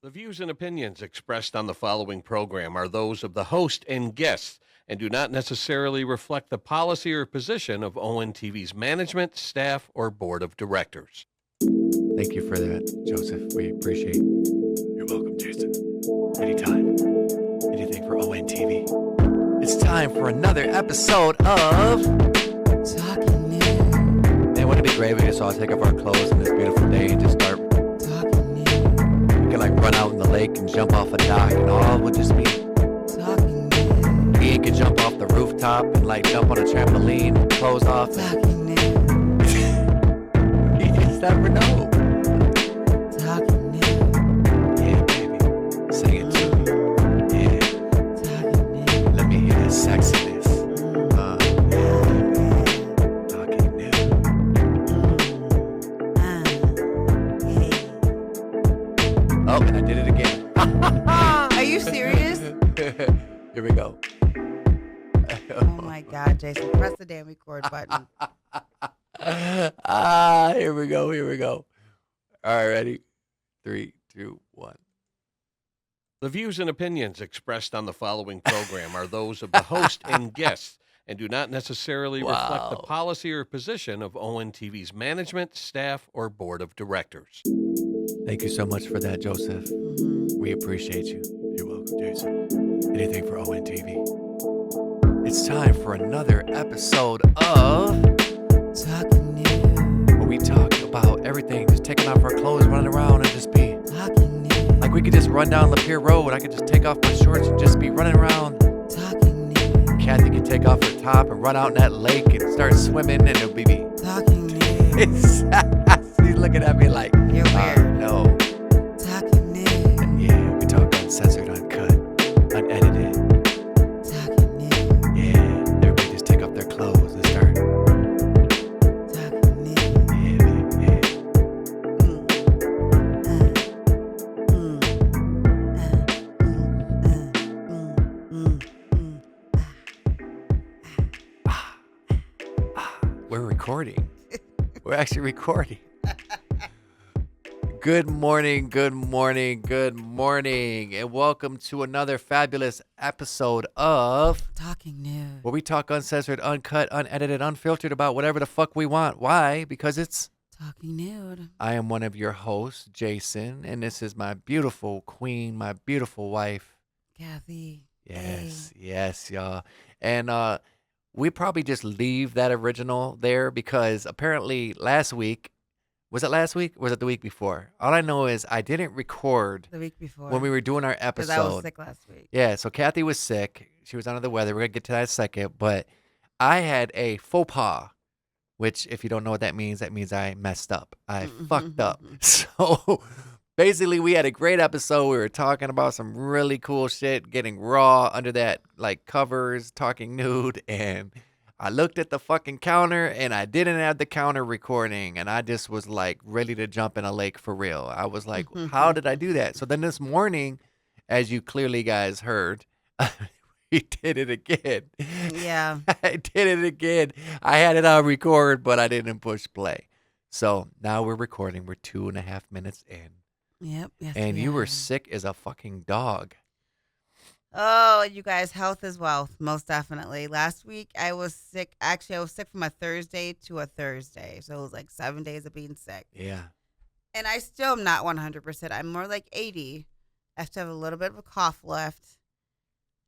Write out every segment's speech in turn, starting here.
The views and opinions expressed on the following program are those of the host and guests and do not necessarily reflect the policy or position of ONTV's management, staff, or board of directors. Thank you for that, Joseph. We appreciate. You're welcome, Jason. Anytime. Anything for ONTV. It's time for another episode of Talking Nude. Man, wouldn't it be great if we just all take off our clothes on this beautiful day and just start talking nude? We could like run out in the lake and jump off a dock and all would just be talking nude. Ian could jump off the rooftop and like jump on a trampoline, clothes off. Talking nude. You just never know. Talking nude. Yeah, baby. Sing it to me. Yeah. Talking nude. Let me hear that sexiness. Yeah, baby. Talking nude. Oh, and I did it again. Are you serious? Here we go. Oh my God, Jason, press the damn record button. Here we go. All right, ready? 3, 2, 1. The views and opinions expressed on the following program are those of the host and guests and do not necessarily reflect the Wow. policy or position of ONTV's management, staff, or board of directors. Thank you so much for that, Joseph. Mm-hmm. We appreciate you. You're welcome, Jason. Anything for ONTV. It's time for another episode of Talking Nude, where we talk about everything, just taking off our clothes, running around, and just be talking nude. Like we could just run down Lapeer Road. I could just take off my shorts and just be running around. Talking nude. Kathy could take off her top and run out in that lake and start swimming, and it'll be Talking nude. She's looking at me like, You're weird. No. Talking nude. Yeah, we talk uncensored, uncut, unedited. Talking nude. Yeah, everybody just take off their clothes and start. Talking nude. Yeah, baby, yeah. We're recording. We're actually recording. Good morning, and welcome to another fabulous episode of Talking nude. where we talk uncensored, uncut, unedited, unfiltered about whatever the fuck we want. Why? Because it's Talking nude. I am one of your hosts, Jason, and this is my beautiful queen, my beautiful wife. Kathy. Yes, y'all. And we probably just leave that original there because apparently last week, was it last week? Or was it the week before? All I know is I didn't record The week before. when we were doing our Because episode. I was sick last week. Yeah, so Kathy was sick. She was under the weather. We're going to get to that in a second. But I had a faux pas, which if you don't know what that means I messed up. I fucked up. So basically we had a great episode. We were talking about some really cool shit, getting raw under that like covers, talking nude, and I looked at the fucking counter and I didn't have the counter recording, and I just was like ready to jump in a lake for real. I was like, how did I do that? So then this morning, as you clearly guys heard, we did it again. Yeah. I did it again. I had it on record, but I didn't push play. So now we're recording. We're 2.5 minutes in. Yep. Yes. And we you were are. sick as a fucking dog. Oh, you guys, health is wealth, most definitely. Last week, I was sick. Actually, I was sick from a Thursday to a Thursday. So it was like 7 days of being sick. Yeah. And I still am not 100%. I'm more like 80. I still have a little bit of a cough left.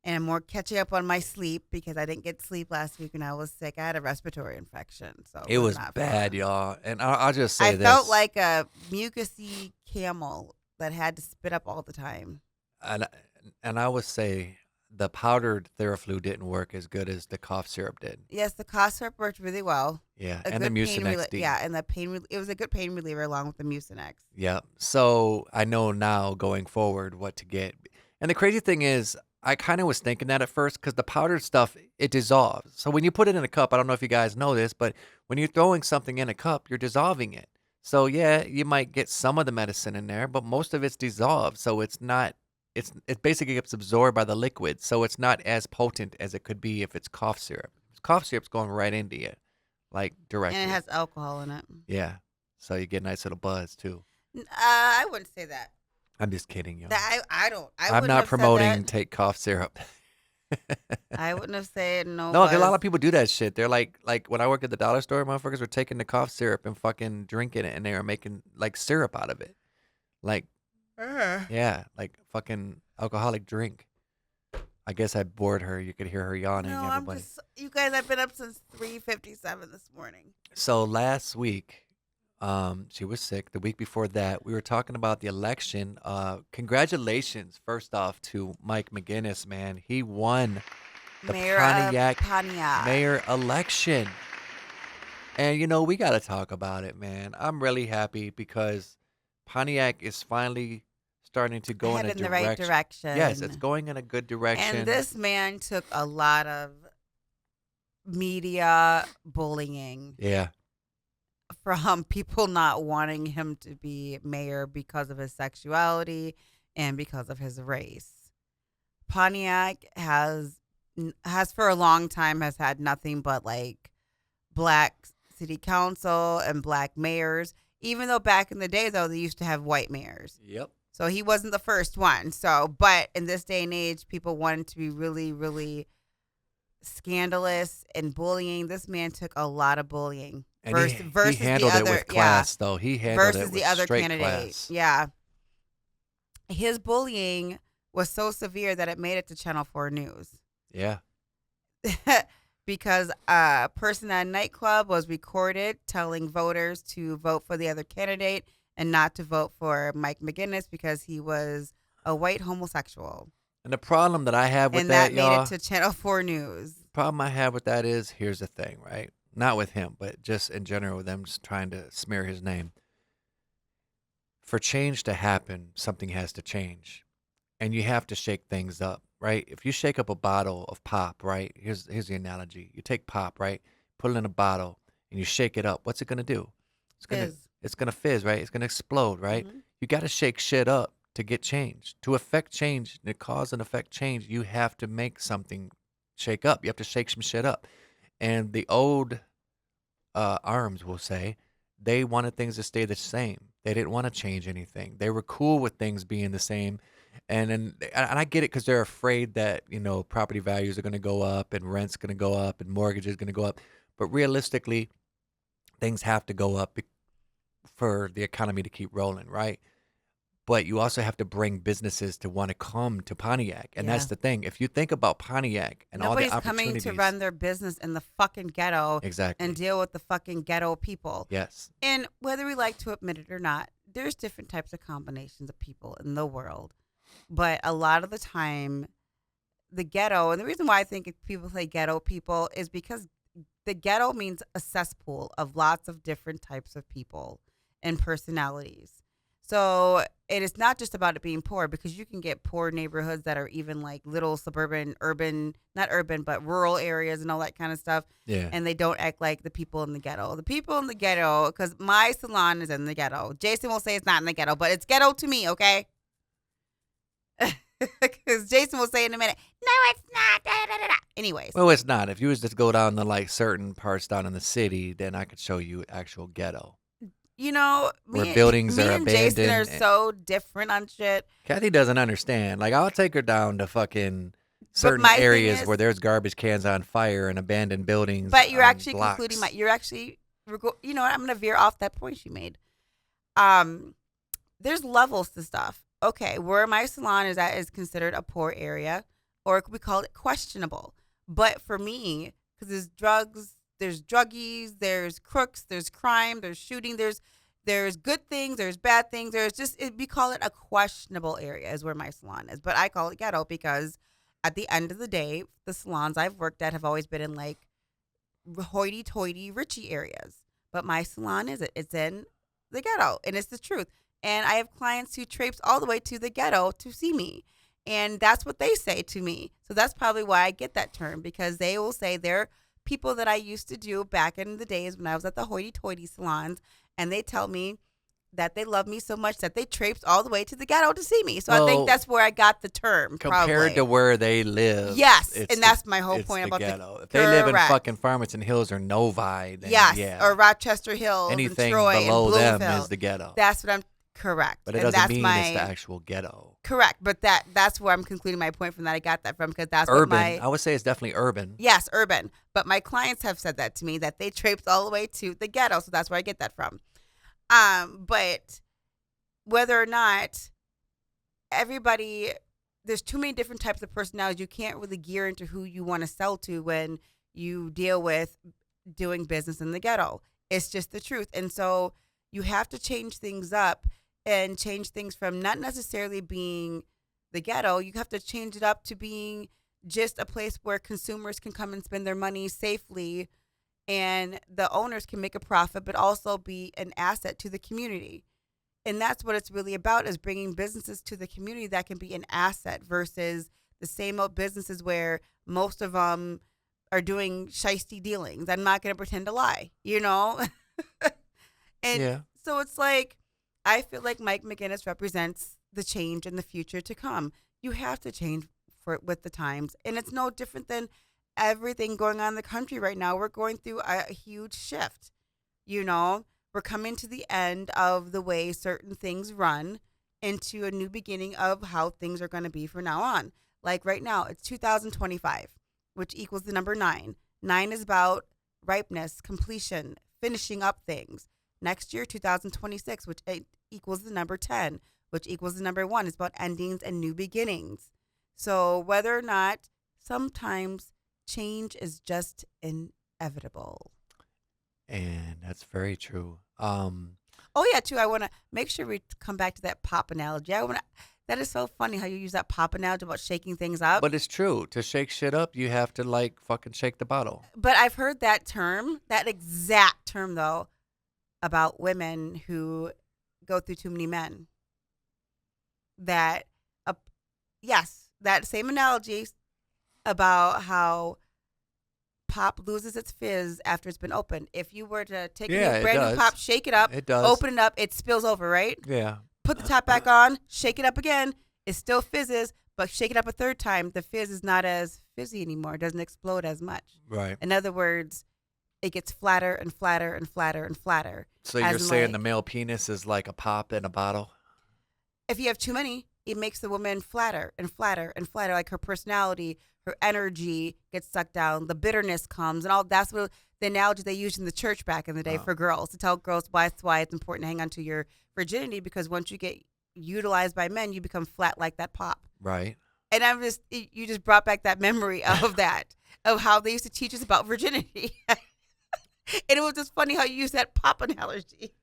And I'm more catching up on my sleep because I didn't get sleep last week when I was sick. I had a respiratory infection. So It was not bad, fun. y'all. And I'll just say I this. felt like a mucusy camel that had to spit up all the time. And I would say the powdered Theraflu didn't work as good as the cough syrup did. Yes, the cough syrup worked really well. Yeah, A and the good pain Mucinex D. Yeah, and the it was a good pain reliever along with the Mucinex. Yeah. So I know now going forward what to get. And the crazy thing is, I kind of was thinking that at first because the powdered stuff, it dissolves. So when you put it in a cup, I don't know if you guys know this, but when you're throwing something in a cup, you're dissolving it. So yeah, you might get some of the medicine in there, but most of it's dissolved. So it's not, it basically gets absorbed by the liquid. So it's not as potent as it could be if it's cough syrup. Cough syrup's going right into you, like directly. And it has alcohol in it. Yeah. So you get a nice little buzz too. I wouldn't say that. I'm just kidding, yo. I don't. I I'm wouldn't not have said promoting that. take cough syrup. I wouldn't have said no. No, 'cause a lot of people do that shit. They're like when I work at the dollar store, motherfuckers were taking the cough syrup and fucking drinking it, and they were making like syrup out of it. Like, yeah, like fucking alcoholic drink. I guess I bored her. You could hear her yawning, No, everybody. you guys. I've been up since 3:57 this morning. So last week, she was sick. The week before that, we were talking about the election. Congratulations, first off, to Mike McGinnis, man. He won the Mayor Pontiac of Pontiac. mayor election. And, we got to talk about it, man. I'm really happy because Pontiac is finally starting to go in Head a in the right direction. Yes, it's going in a good direction. And this man took a lot of media bullying Yeah. from people not wanting him to be mayor because of his sexuality and because of his race. Pontiac has for a long time has had nothing but like black city council and black mayors, even though back in the day though they used to have white mayors. Yep. So he wasn't the first one. So, but in this day and age, people wanted to be really, really scandalous and bullying. This man took a lot of bullying. And versus he handled the it other, with class, though. He handled versus it with the other straight candidate. class. Yeah. His bullying was so severe that it made it to Channel 4 News. Yeah. Because a person at a nightclub was recorded telling voters to vote for the other candidate and not to vote for Mike McGinnis because he was a white homosexual. And the problem that I have with And that, that made y'all, it to Channel 4 News. problem I have with that is, here's the thing, right? Not with him, but just in general, them just trying to smear his name. For change to happen, something has to change. And you have to shake things up, right? If you shake up a bottle of pop, right? Here's the analogy. You take pop, right? Put it in a bottle and you shake it up. What's it going to do? It's gonna fizz, right? It's gonna explode, right? Mhm. You got to shake shit up to get change. To affect change, to cause and affect change, you have to make something shake up. You have to shake some shit up. And the old arms will say they wanted things to stay the same. They didn't want to change anything. They were cool with things being the same. And I get it because they're afraid that property values are going to go up and rent's going to go up and mortgages going to go up. But realistically, things have to go up for the economy to keep rolling, right? But you also have to bring businesses to want to come to Pontiac. And that's the thing. If you think about Pontiac and Nobody's all the opportunities. coming to run their business in the fucking ghetto Exactly. and deal with the fucking ghetto people. Yes. And whether we like to admit it or not, there's different types of combinations of people in the world. But a lot of the time, the ghetto, and the reason why I think people say ghetto people is because the ghetto means a cesspool of lots of different types of people and personalities. So it is not just about it being poor, because you can get poor neighborhoods that are even like little suburban, not urban, but rural areas and all that kind of stuff. Yeah. And they don't act like the people in the ghetto. The people in the ghetto, because my salon is in the ghetto. Jason will say it's not in the ghetto, but it's ghetto to me, okay? Because Jason will say in a minute, no, it's not. Da, da, da, da. Anyways. Well, it's not. If you was to go down to like certain parts down in the city, then I could show you actual ghetto. Me buildings are and Jason are abandoned so different on shit. Kathy doesn't understand. Like, I'll take her down to fucking certain my thing areas is- where there's garbage cans on fire and abandoned buildings. But you're on actually blocks. concluding you know what? I'm going to veer off that point she made. There's levels to stuff. Okay, where my salon is at is considered a poor area, or we call it questionable. But for me, because there's drugs, there's druggies, there's crooks, there's crime, there's shooting, there's good things, there's bad things. We call it a questionable area is where my salon is. But I call it ghetto because at the end of the day, the salons I've worked at have always been in like hoity-toity, richy areas. But my salon it's in the ghetto, and it's the truth. And I have clients who traipse all the way to the ghetto to see me. And that's what they say to me. So that's probably why I get that term, because they will say they're people that I used to do back in the days when I was at the hoity-toity salons. And they tell me that they love me so much that they traipsed all the way to the ghetto to see me. So I think that's where I got the term. Compared to where they live. Yes, it's and that's my whole it's point the about ghetto. the If they live in correct. fucking Farmington Hills or Novi, then Yes, yeah. or Rochester Hills Anything and Troy below and them Bloomfield. is the ghetto. That's what I'm, Correct. But it And doesn't that's mean my it's the actual ghetto. correct. But that's where I'm concluding my point from that. I got that from because that's what Urban. my I would say it's definitely urban. yes, urban. But my clients have said that to me that they traipsed all the way to the ghetto, so that's where I get that from. But whether or not everybody, there's too many different types of personalities. You can't really gear into who you want to sell to when you deal with doing business in the ghetto. It's just the truth. And so you have to change things up and change things from not necessarily being the ghetto. You have to change it up to being just a place where consumers can come and spend their money safely and the owners can make a profit, but also be an asset to the community. And that's what it's really about, is bringing businesses to the community that can be an asset versus the same old businesses where most of them are doing shisty dealings. I'm not going to pretend to lie, you know? And Yeah. so it's like, I feel like Mike McGinnis represents the change in the future to come. You have to change with the times. And it's no different than everything going on in the country right now. We're going through a huge shift, you know? We're coming to the end of the way certain things run into a new beginning of how things are going to be from now on. Like right now, it's 2025, which equals the number 9. 9 is about ripeness, completion, finishing up things. Next year, 2026, which equals the number 10, which equals the number 1, is about endings and new beginnings. So whether or not, sometimes change is just inevitable. And that's very true. Oh yeah, too. I want to make sure we come back to that pop analogy. That is so funny how you use that pop analogy about shaking things up. But it's true. To shake shit up, you have to like fucking shake the bottle. But I've heard that term, that exact term though, about women who go through too many men. That, yes, that same analogy about how pop loses its fizz after it's been opened. If you were to take a brand new pop, shake it up, open it up, it spills over, right? Yeah. Put the top back on, shake it up again, it still fizzes, but shake it up a third time, the fizz is not as fizzy anymore. It doesn't explode as much. Right. In other words, it gets flatter and flatter and flatter and flatter. So you're saying the male penis is like a pop in a bottle? If you have too many, it makes the woman flatter and flatter and flatter, like her personality, her energy gets sucked down, the bitterness comes, and all. That's what the analogy they used in the church back in the day for girls, to tell girls why it's important to hang on to your virginity, because once you get utilized by men, you become flat like that pop. Right. And you just brought back that memory of that, of how they used to teach us about virginity. And it was just funny how you used that pop analogy.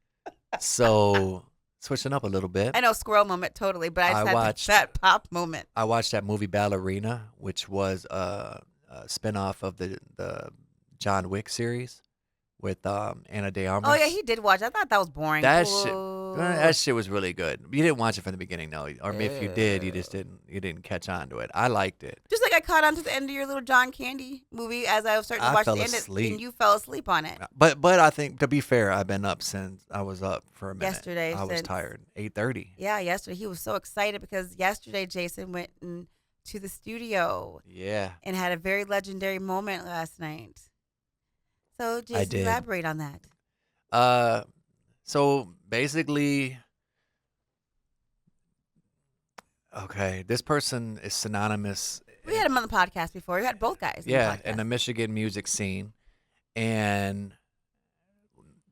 So switching up a little bit. I know, squirrel moment, totally, but I watched that pop moment. I watched that movie Ballerina, which was a spinoff of the John Wick series with Anna de Armas. Oh yeah, he did watch. I thought that was boring. That shit was really good. You didn't watch it from the beginning, though, or if you did, you didn't catch on to it. I liked it. Just like I caught on to the end of your little John Candy movie as I was starting to watch the end, and you fell asleep on it. But I think, to be fair, I've been up since I was up for a minute. Yesterday, I was tired. 8:30. Yeah, yesterday he was so excited because yesterday Jason went to the studio. Yeah. And had a very legendary moment last night. So Jason, elaborate on that. So basically, okay, this person is synonymous. We had him on the podcast before. We had both guys. Yeah, in the Michigan music scene, and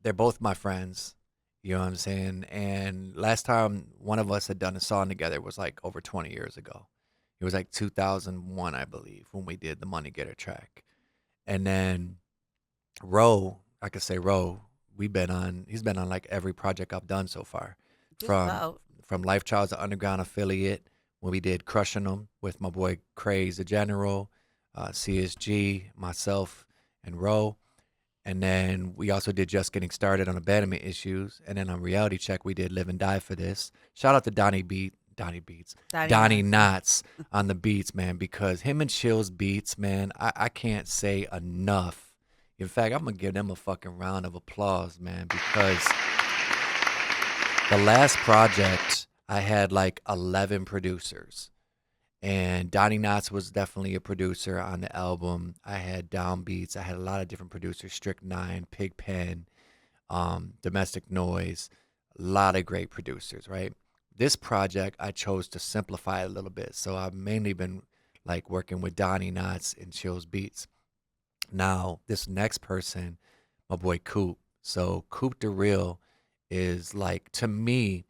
they're both my friends. You know what I'm saying? And last time one of us had done a song together was like over 20 years ago. It was like 2001, I believe, when we did the Money Getter track. And then Ro, I could say Ro, he's been on like every project I've done so far. From Life Child's the underground affiliate, when we did Crushing Them with my boy Craze the General, CSG, myself, and Ro. And then we also did Just Getting Started on Abandonment Issues. And then on Reality Check, we did Live and Die for this. Shout out to Donnie Knotts on the beats, man, because him and Chill's beats, man, I can't say enough. In fact, I'm going to give them a fucking round of applause, man, because the last project, I had like 11 producers. And Donnie Knotts was definitely a producer on the album. I had Downbeats. I had a lot of different producers, Strict 9, Pig Pen, Domestic Noise, A lot of great producers, right? This project, I chose to simplify it a little bit. So I've mainly been like working with Donnie Knotts and Chills Beats. Now, this next person, my boy Coop. So Coop the Real is like, to me,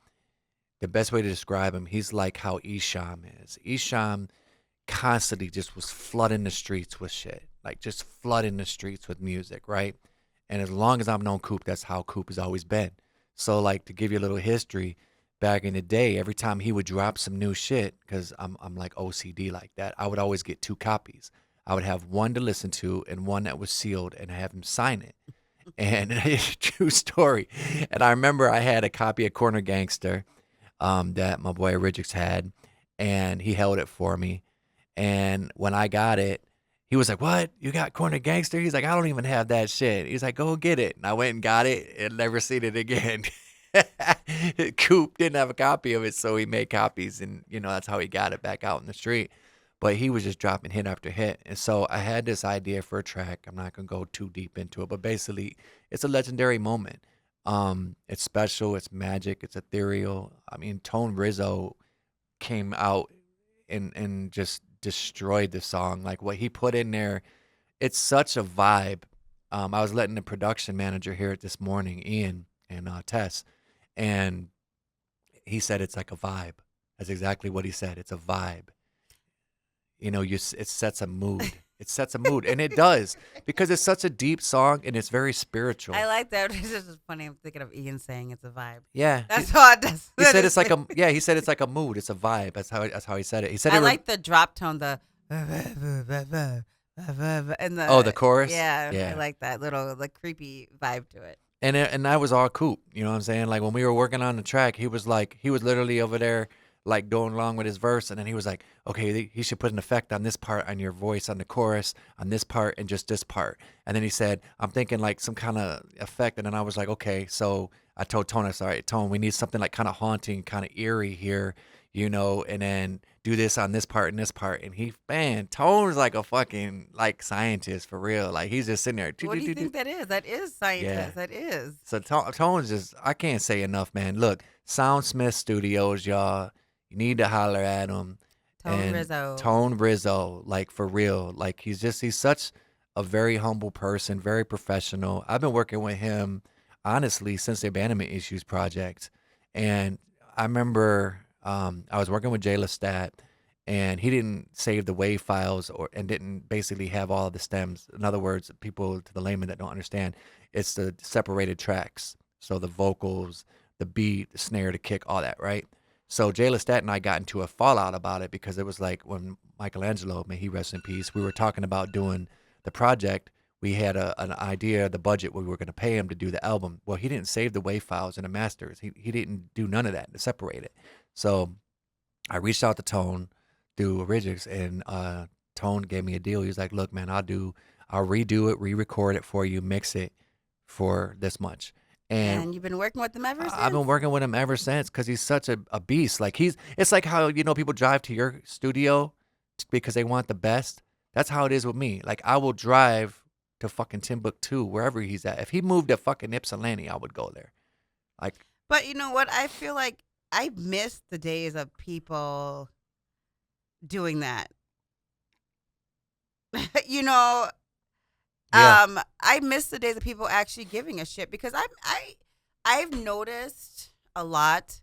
the best way to describe him, he's like how Esham is. Esham constantly just was flooding the streets with shit, like just flooding the streets with music, right? And as long as I've known Coop, that's how Coop has always been. So, like, to give you a little history, back in the day, every time he would drop some new shit, because I'm like OCD like that, I would always get 2 copies. I would have one to listen to and one that was sealed, and have him sign it. And true story. And I remember I had a copy of Corner Gangster that my boy Ridgix had, and he held it for me. And when I got it, he was like, "What? You got Corner Gangster?" He's like, "I don't even have that shit." He's like, "Go get it." And I went and got it and never seen it again. Coop didn't have a copy of it, so he made copies, and that's how he got it back out in the street. But he was just dropping hit after hit. And so I had this idea for a track. I'm not gonna go too deep into it, but basically it's a legendary moment. It's special, it's magic, it's ethereal. I mean, Tone Rizzo came out and just destroyed the song. Like what he put in there, it's such a vibe. I was letting the production manager hear it this morning, Ian and Tess, and he said it's like a vibe. That's exactly what he said. It's a vibe. It sets a mood. It sets a mood, and it does, because it's such a deep song and it's very spiritual. I like that. It's just funny. I'm thinking of Ian saying it's a vibe. Yeah, That's all it does. he said it's like a He said it's like a mood. It's a vibe. That's how he said it. He said I it. like the drop tone, the and The chorus. Yeah, I like that little creepy vibe to it. And that was all Coop. You know what I'm saying? Like when we were working on the track, he was literally over there like going along with his verse, and then he was like, "Okay, he should put an effect on this part, on your voice, on the chorus, on this part, and just this part." And then he said, "I'm thinking like some kind of effect," and then I was like, "Okay." So I told Tone, "All right, Tone, we need something like kind of haunting, kind of eerie here, and then do this on this part and this part." And Tone's like a fucking like scientist for real. Like he's just sitting there. What do you think that is? That is scientist. Yeah. That is. So Tone's just, I can't say enough, man. Look, Soundsmith Studios, y'all. You need to holler at him. Tone Rizzo, like for real. Like he's such a very humble person, very professional. I've been working with him, honestly, since the Abandonment Issues project. And I remember I was working with Jay Lestat, and he didn't save the WAV files and didn't basically have all of the stems. In other words, people, to the layman that don't understand, it's the separated tracks. So the vocals, the beat, the snare, the kick, all that, right? So Jay Lestat and I got into a fallout about it, because it was like when Michelangelo, may he rest in peace, we were talking about doing the project. We had an idea, the budget, we were going to pay him to do the album. Well, he didn't save the WAV files and the masters. He didn't do none of that to separate it. So I reached out to Tone through Origix, and Tone gave me a deal. He was like, "Look, man, I'll redo it, re-record it for you, mix it for this much." And you've been working with him ever since? I've been working with him ever since, because he's such a beast. Like it's like how, people drive to your studio because they want the best. That's how it is with me. Like I will drive to fucking Timbuktu, wherever he's at. If he moved to fucking Ypsilanti, I would go there. Like, but you know what? I feel like I miss the days of people doing that. Yeah. I miss the days of people actually giving a shit, because I've noticed a lot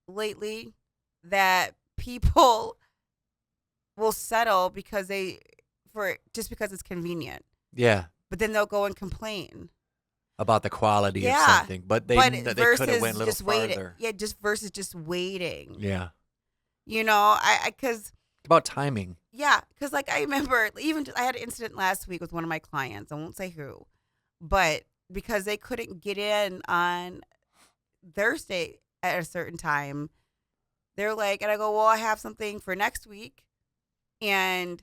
lately that people will settle because because it's convenient. Yeah. But then they'll go and complain About the quality of something, but they could have went a little farther. Yeah, just versus just waiting. Yeah. Because It's about timing. yeah, because like I remember I had an incident last week with one of my clients. I won't say who, but because they couldn't get in on Thursday at a certain time, they're like, and I go, well, I have something for next week, and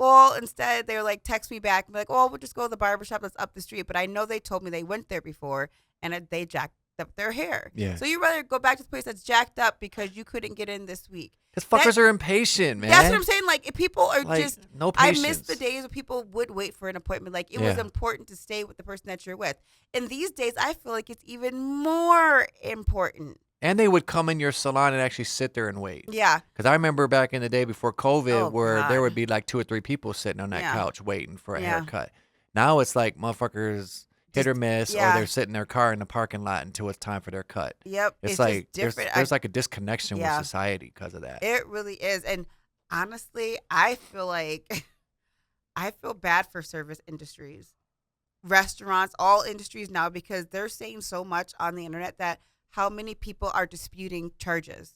well, instead they're like, text me back, and be like, oh, we'll just go to the barbershop that's up the street. But I know they told me they went there before, and they jacked up their hair. Yeah. So you rather go back to the place that's jacked up because you couldn't get in this week. Because fuckers are impatient, man. That's what I'm saying. Like, if people are Like, just, no I patience. miss the days where people would wait for an appointment. Like, it was Yeah. important to stay with the person that you're with. And these days, I feel like it's even more important. And they would come in your salon and actually sit there and wait. Yeah. Because I remember back in the day before COVID Oh, where God. there would be like 2 or 3 people sitting on that Yeah. couch waiting for a Yeah. haircut. Now it's like motherfuckers hit or miss, yeah. or they're sitting in their car in the parking lot until it's time for their cut. Yep. It's It's like just different. there's like a disconnection Yeah. with society because of that. It really is. And honestly, I feel like I feel bad for service industries, restaurants, all industries now, because they're saying so much on the internet that how many people are disputing charges.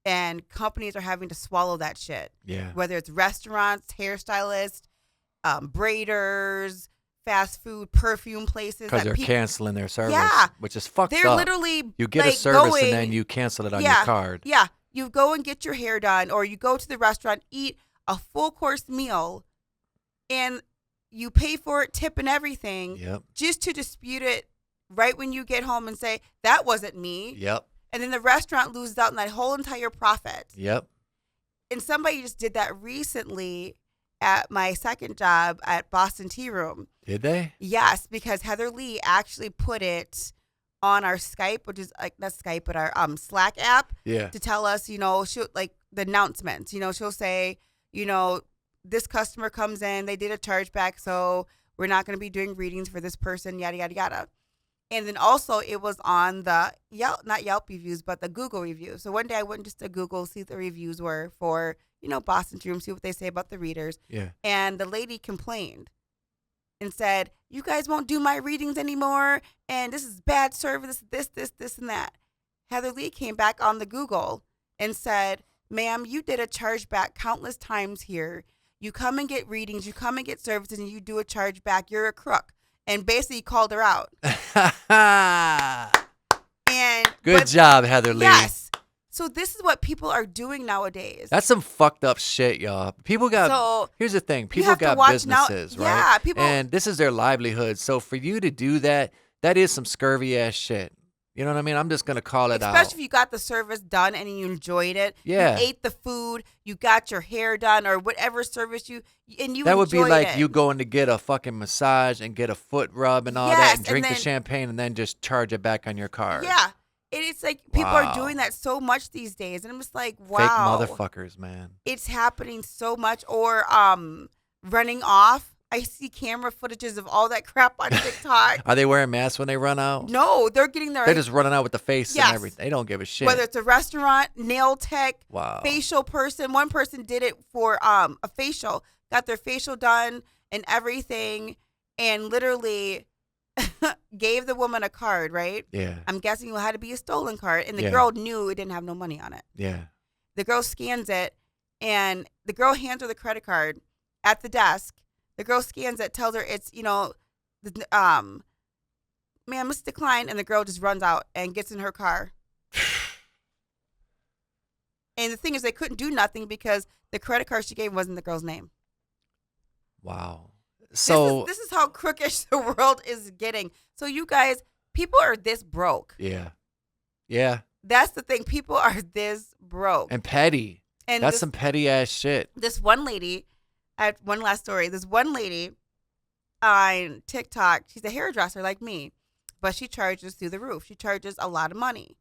And companies are having to swallow that shit. Yeah. Whether it's restaurants, hairstylists, braiders, fast food, perfume places. Because that they're canceling their service, Yeah. which is fucked They're up. literally You get like a service going, and then you cancel it on your Yeah. card. Yeah. You go and get your hair done, or you go to the restaurant, eat a full course meal, and you pay for it, tip and everything, Yep. just to dispute it right when you get home and say, that wasn't me. Yep. And then the restaurant loses out on that whole entire profit. Yep. And somebody just did that recently at my second job at Boston Tea Room. Did they? Yes, because Heather Lee actually put it on our Skype, which is like not Skype, but our Slack app, Yeah. to tell us, she'll like the announcements. She'll say, this customer comes in, they did a chargeback, so we're not going to be doing readings for this person, yada yada yada. And then also it was on the not Yelp reviews, but the Google reviews. So one day I went just to Google, see what the reviews were for, Boston Tea Room, see what they say about the readers. Yeah. And the lady complained and said, you guys won't do my readings anymore, and this is bad service, this, and that. Heather Lee came back on the Google and said, ma'am, you did a chargeback countless times here. You come and get readings, you come and get services, and you do a chargeback. You're a crook. And basically called her out. Good job, Heather Lee. Yes. So this is what people are doing nowadays. That's some fucked up shit, y'all. People got. So, here's the thing. you People have to got watch now- businesses, right? yeah, people- And this is their livelihood. So for you to do that, that is some scurvy ass shit. You know what I mean? I'm just gonna call it out. Especially if you got the service done and you enjoyed it. Yeah. You ate the food, you got your hair done, or whatever service you That would be enjoyed like it. you going to get a fucking massage and get a foot rub and all that, Yes, and drink and the then- champagne and then just charge it back on your card. Yeah. And it's like people Wow. are doing that so much these days. And I'm just like, Fake wow. motherfuckers, man. It's happening so much. Or running off. I see camera footages of all that crap on TikTok. Are they wearing masks when they run out? No, they're getting their They're just running out with the face Yes. and everything. They don't give a shit. whether it's a restaurant, nail tech, Wow. facial person. One person did it for a facial, got their facial done and everything, and literally gave the woman a card, right? Yeah. I'm guessing it had to be a stolen card, and the Yeah. girl knew it didn't have no money on it. Yeah. The girl scans it, and the girl hands her the credit card at the desk. The girl scans it, tells her it's, ma'am, it's declined, and the girl just runs out and gets in her car. And the thing is, they couldn't do nothing because the credit card she gave wasn't the girl's name. Wow. So this is how crookish the world is getting. So you guys, people are this broke. yeah. Yeah. That's the thing. People are this broke. And petty. And That's this, some petty ass shit. this one lady, I have one last story. This one lady on TikTok, she's a hairdresser like me, but she charges through the roof. She charges a lot of money.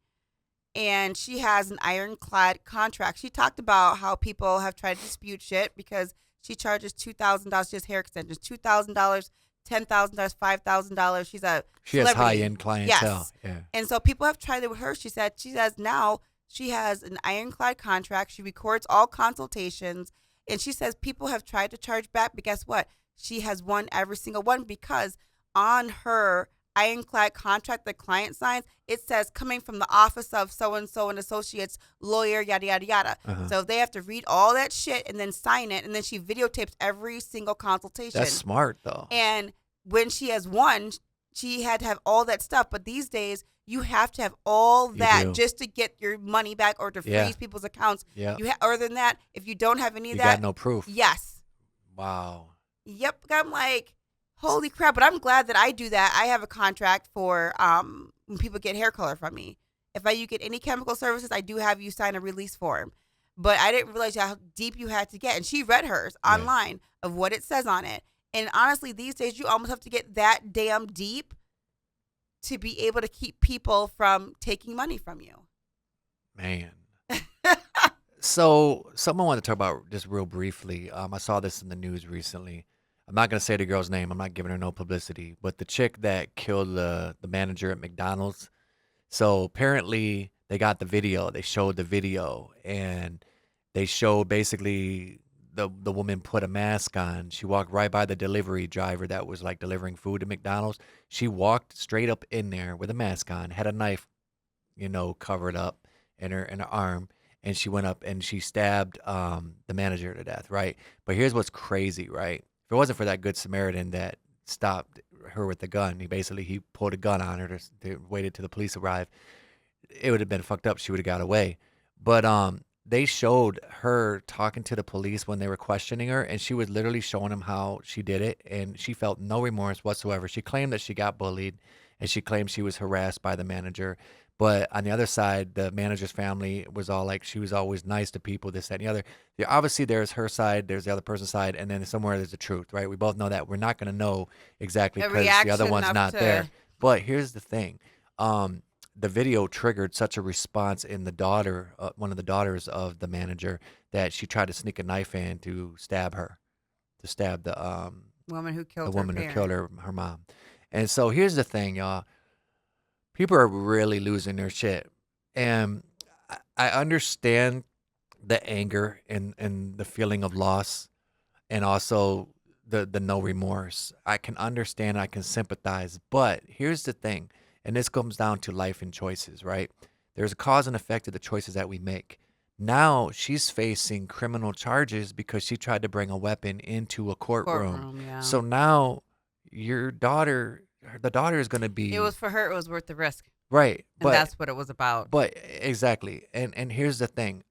And she has an ironclad contract. She talked about how people have tried to dispute shit because she charges $2,000 just hair extensions, $2,000, $10,000, $5,000. She's a She has celebrity. high end clientele. Yes. Yeah. And so people have tried it with her. She says now she has an ironclad contract. She records all consultations. And she says people have tried to charge back, but guess what? She has won every single one because on her ironclad contract the client signs, it says coming from the office of so-and-so and associates, lawyer, yada, yada, yada. Uh-huh. So they have to read all that shit and then sign it. And then she videotapes every single consultation. That's smart though. And when she has won, she had to have all that stuff. But these days, you have to have all You that do. just to get your money back or to freeze Yeah. people's accounts. Yeah. Other than that, if you don't have any of You that, got no proof. yes. Wow. Yep. I'm like, holy crap. But I'm glad that I do that. I have a contract for when people get hair color from me. If you get any chemical services, I do have you sign a release form. But I didn't realize how deep you had to get. And she read hers online of what it says on it. And honestly, these days, you almost have to get that damn deep to be able to keep people from taking money from you. Man. So, something I want to talk about just real briefly. I saw this in the news recently. I'm not going to say the girl's name. I'm not giving her no publicity. But the chick that killed the manager at McDonald's. So, apparently, they got the video. They showed the video. And they showed basically the woman put a mask on. She walked right by the delivery driver that was like delivering food to McDonald's. She walked straight up in there with a mask on, had a knife, covered up in her arm. And she went up and she stabbed the manager to death, right? But here's what's crazy, right? If it wasn't for that good Samaritan that stopped her with the gun, he pulled a gun on her to waited till the police arrived, it would have been fucked up. She would have got away. But they showed her talking to the police when they were questioning her, and she was literally showing them how she did it, and she felt no remorse whatsoever. She claimed that she got bullied, and she claimed she was harassed by the manager. But on the other side, the manager's family was all like, she was always nice to people, this, that, and the other. Obviously, there's her side, there's the other person's side, and then somewhere there's the truth, right? We both know that. We're not going to know exactly because the other one's not there. But here's the thing. The video triggered such a response in the daughter, one of the daughters of the manager, that she tried to sneak a knife in to stab the woman who killed her mom. And so here's the thing, y'all. People are really losing their shit. And I understand the anger and the feeling of loss and also the no remorse. I can understand, I can sympathize. But here's the thing, and this comes down to life and choices, right? There's a cause and effect of the choices that we make. Now she's facing criminal charges because she tried to bring a weapon into a courtroom. Yeah. So now the daughter is going to be... It was for her, it was worth the risk. Right. And that's what it was about. But exactly. And here's the thing.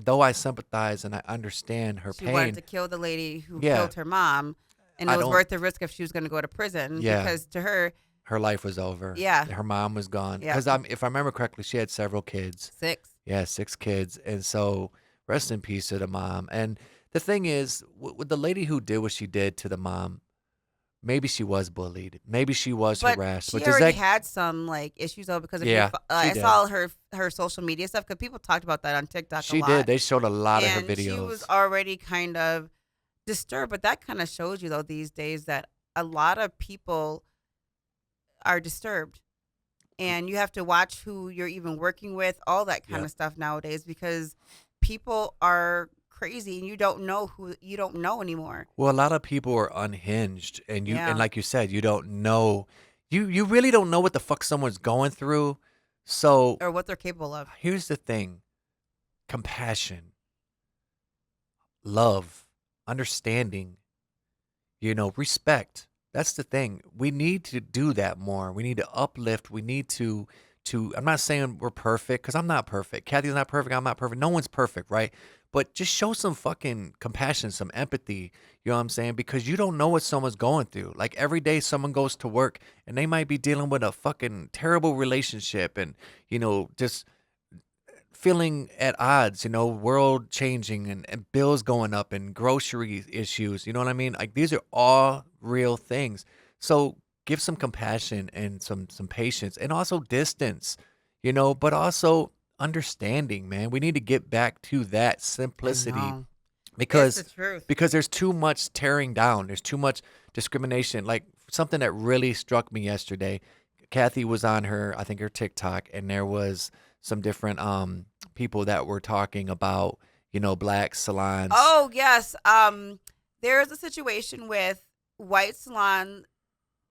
Though I sympathize and I understand her pain. She wanted to kill the lady who killed her mom. And it was worth the risk if she was going to go to prison. Yeah. Because to her... her life was over. Yeah. Her mom was gone. Yeah. Because if I remember correctly, she had several kids. 6. Yeah, 6 kids. And so rest in peace to the mom. And the thing is, with the lady who did what she did to the mom, maybe she was bullied. Maybe she was harassed. But she already had some issues though because I saw her social media stuff because people talked about that on TikTok. She a lot. did. They showed a lot of her And videos. she was already kind of disturbed, but that kind of shows you though these days that a lot of people are disturbed, and you have to watch who you're even working with, all that kind of stuff nowadays because people are crazy and you don't know who you don't know anymore. Well, a lot of people are unhinged, and and like you said, you don't know, you really don't know what the fuck someone's going through, so or what they're capable of. Here's the thing: compassion, love, understanding, respect. That's the thing. We need to do that more. We need to uplift. We need to I'm not saying we're perfect because I'm not perfect. Kathy's not perfect. I'm not perfect. No one's perfect, right? But just show some fucking compassion, some empathy. You know what I'm saying? Because you don't know what someone's going through. Like every day someone goes to work and they might be dealing with a fucking terrible relationship and, just feeling at odds, world changing and bills going up and grocery issues. You know what I mean? Like these are all real things. So give some compassion and some patience and also distance, but also understanding, man. We need to get back to that simplicity because it's the truth. Because there's too much tearing down. There's too much discrimination. Like something that really struck me yesterday. Kathy was on her TikTok, and there was some different people that were talking about, black salons. Oh, yes. There is a situation with white salon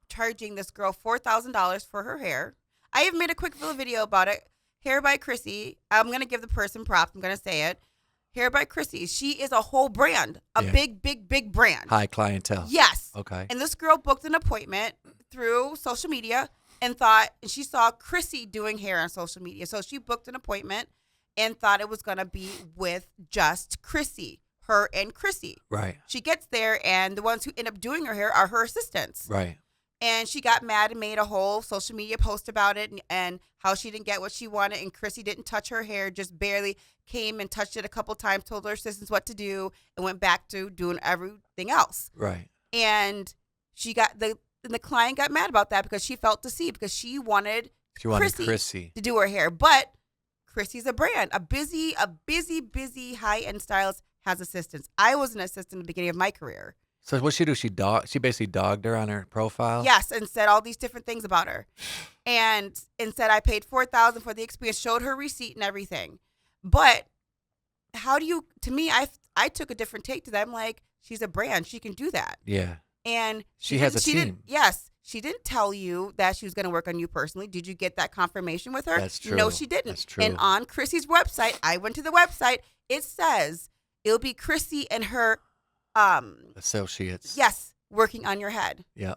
charging this girl $4,000 for her hair. I have made a quick little video about it. Hair by Chrissy. I'm going to give the person props. I'm going to say it. Hair by Chrissy. She is a whole brand. Big, big, big brand. High clientele. Yes. Okay. And this girl booked an appointment through social media and she saw Chrissy doing hair on social media. So she booked an appointment and thought it was going to be with just Chrissy, her and Chrissy. Right. She gets there and the ones who end up doing her hair are her assistants. Right. And she got mad and made a whole social media post about it and how she didn't get what she wanted. And Chrissy didn't touch her hair, just barely came and touched it a couple times, told her assistants what to do, and went back to doing everything else. Right. And she got the client got mad about that because she felt deceived because she wanted Chrissy to do her hair. But Chrissy's a brand. A busy, high-end stylist has assistants. I was an assistant at the beginning of my career. So what she do? She basically dogged her on her profile. Yes, and said all these different things about her, and said I paid $4,000 for the experience. Showed her receipt and everything, but how do you? To me, I took a different take to that. I'm like, she's a brand. She can do that. Yeah. And she has a team. Yes, she didn't tell you that she was going to work on you personally. Did you get that confirmation with her? That's true. No, she didn't. That's true. And on Chrissy's website, I went to the website. It says it'll be Chrissy and her associates. Yes, working on your head. Yeah.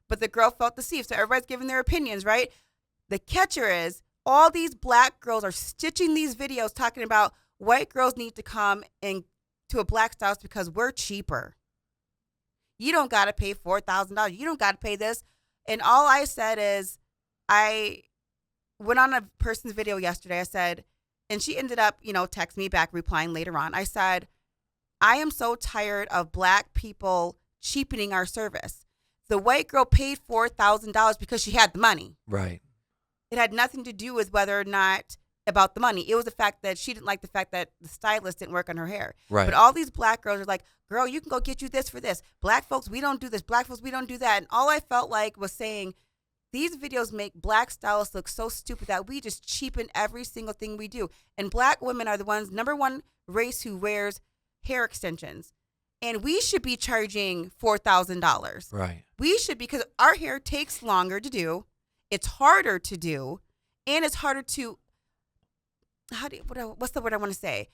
But the girl felt deceived. So everybody's giving their opinions, right? The catcher is all these black girls are stitching these videos talking about white girls need to come in to a black stylist because we're cheaper. You don't got to pay $4,000. You don't got to pay this. And all I said is I went on a person's video yesterday. I said, and she ended up, text me back, replying later on. I said, I am so tired of black people cheapening our service. The white girl paid $4,000 because she had the money. Right. It had nothing to do with whether or not about the money. It was the fact that she didn't like the fact that the stylist didn't work on her hair. Right. But all these black girls are like, girl, you can go get you this for this. Black folks, we don't do this. Black folks, we don't do that. And all I felt like was saying, these videos make black stylists look so stupid that we just cheapen every single thing we do. And black women are the ones, number one race who wears hair extensions. And we should be charging $4,000. Right. We should, because our hair takes longer to do. It's harder to do. And it's harder to, what's the word I want to say?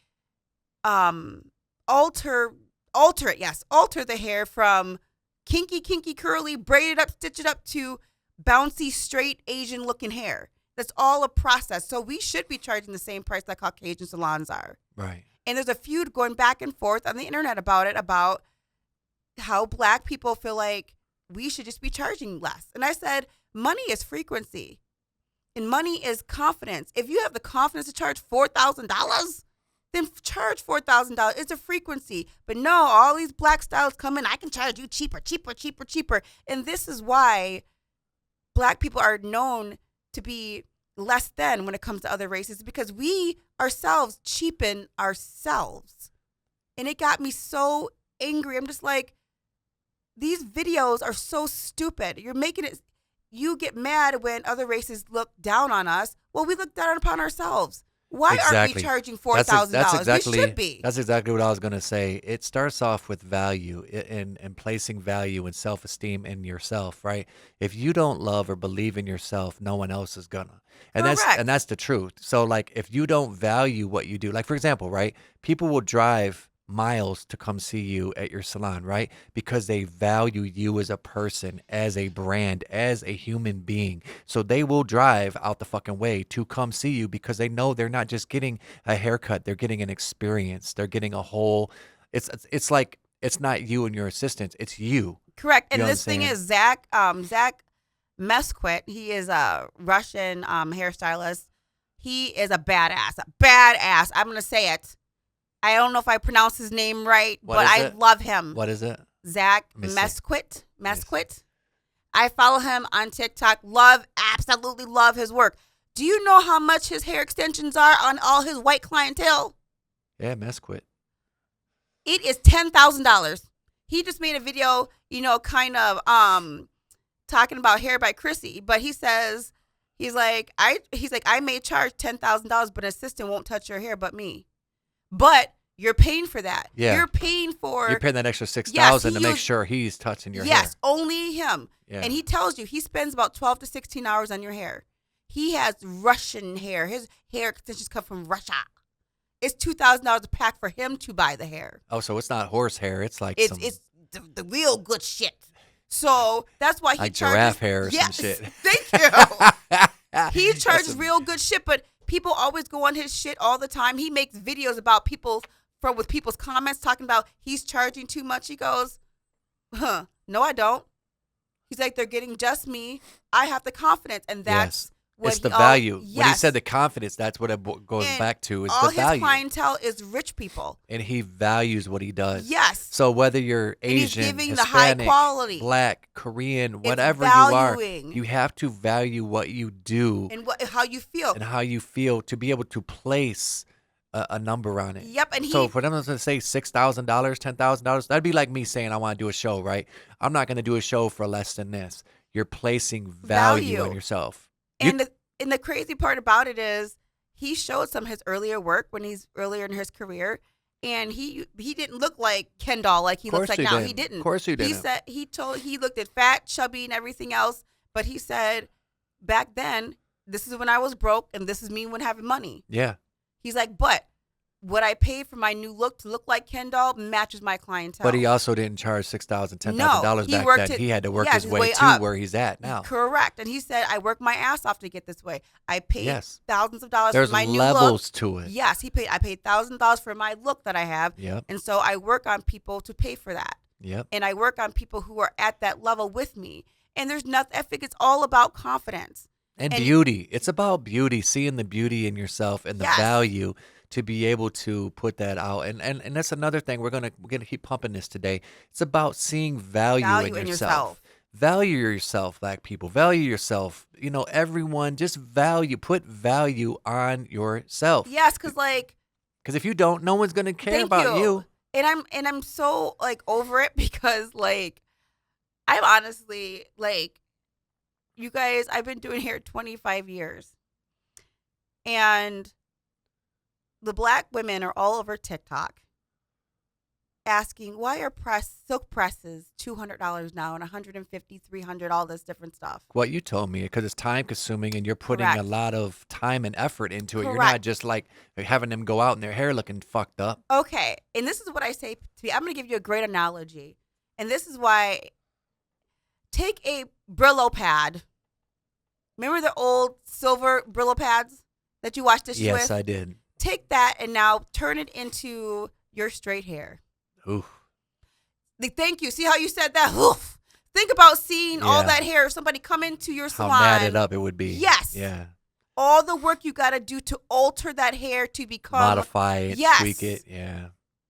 Alter it, yes. Alter the hair from kinky, curly, braid it up, stitch it up to bouncy, straight, Asian looking hair. That's all a process. So we should be charging the same price that Caucasian salons are. Right. And there's a feud going back and forth on the internet about it, about how black people feel like we should just be charging less. And I said, money is frequency and money is confidence. If you have the confidence to charge $4,000, then charge $4,000. It's a frequency. But no, all these black stylists come in, I can charge you cheaper. And this is why black people are known to be less than when it comes to other races, because we ourselves cheapen ourselves. And it got me so angry. I'm just like, these videos are so stupid. You're making it, you get mad when other races look down on us. Well, we look down upon ourselves. Why aren't we charging $4,000? We should be. That's exactly what I was going to say. It starts off with value and placing value and self-esteem in yourself, right? If you don't love or believe in yourself, no one else is gonna. And that's the truth. So like if you don't value what you do, like for example, right? People will drive miles to come see you at your salon, right? Because they value you as a person, as a brand, as a human being. So they will drive out the fucking way to come see you because they know they're not just getting a haircut, they're getting an experience. They're getting a whole, it's like, it's not you and your assistants, it's you. Correct. And this thing is Zach Mesquit. He is a Russian hairstylist. He is a badass. I'm going to say it. I don't know if I pronounce his name right, but I love him. What is it? Zach Mesquit. I follow him on TikTok. Absolutely love his work. Do you know how much his hair extensions are on all his white clientele? Yeah, Mesquit. It is $10,000. He just made a video, kind of talking about hair by Chrissy, but he says I may charge $10,000, but an assistant won't touch your hair but me. But you're paying for that. Yeah. You're paying that extra $6,000 to make sure he's touching your hair. Yes, only him. Yeah. And he tells you he spends about 12 to 16 hours on your hair. He has Russian hair. His hair extensions come from Russia. It's $2,000 a pack for him to buy the hair. Oh, so it's not horse hair. It's like it's the real good shit. So that's why he like charges giraffe hair or some shit. Thank you. He charges real good shit, but people always go on his shit all the time. He makes videos about with people's comments talking about he's charging too much. He goes, no, I don't. He's like, they're getting just me. I have the confidence, and that's what it's the value. When he Yes. said the confidence, that's what it goes And back to is all the value. his clientele is rich people. And he values what he does. Yes. So whether you're And he's Asian, giving the high Hispanic, quality. Black, Korean, whatever you valuing. are, you have to value what you do And how you feel. and how you feel to be able to place a number on it. Yep. And So for them to say $6,000, $10,000, that'd be like me saying I want to do a show, right? I'm not going to do a show for less than this. You're placing value in yourself. And the crazy part about it is he showed some of his earlier work when he's earlier in his career, and he didn't look like Ken doll like he looks like now. He didn't. Of course he didn't. He said he looked at fat, chubby, and everything else, but he said back then, this is when I was broke, and this is me when having money. Yeah. He's like, but what I paid for my new look to look like Ken doll matches my clientele. But he also didn't charge $6,000, $10,000 he back worked then. He had to work yes, his way to up. where he's at now. Correct. And he said, I worked my ass off to get this way. I paid thousands of dollars There's for my new levels look. to it. Yes, I paid $1,000 for my look that I have. Yep. And so I work on people to pay for that. Yep. And I work on people who are at that level with me. And there's nothing, I think it's all about confidence. And beauty. It's about beauty, seeing the beauty in yourself and the value to be able to put that out. And that's another thing. We're gonna keep pumping this today. It's about seeing value in yourself. Value yourself, Black people. Value yourself. You know, everyone just put value on yourself. Yes, because if you don't, no one's gonna care about you. And I'm so over it because I'm honestly you guys, I've been doing hair 25 years. And the Black women are all over TikTok asking, why are silk presses $200 now and $150, $300, all this different stuff? What you told me, because it's time consuming and you're putting a lot of time and effort into it. Correct. You're not just having them go out and their hair looking fucked up. Okay. And this is what I say to you. I'm going to give you a great analogy. And this is why, take a Brillo pad. Remember the old silver Brillo pads that you wash dishes with? Yes, I did. Take that and now turn it into your straight hair. Ooh. Thank you. See how you said that? Oof. Think about seeing all that hair. If somebody come into your salon. How matted up it would be. Yes. Yeah. All the work you got to do to alter that hair to become. Modify it, tweak it. Yeah.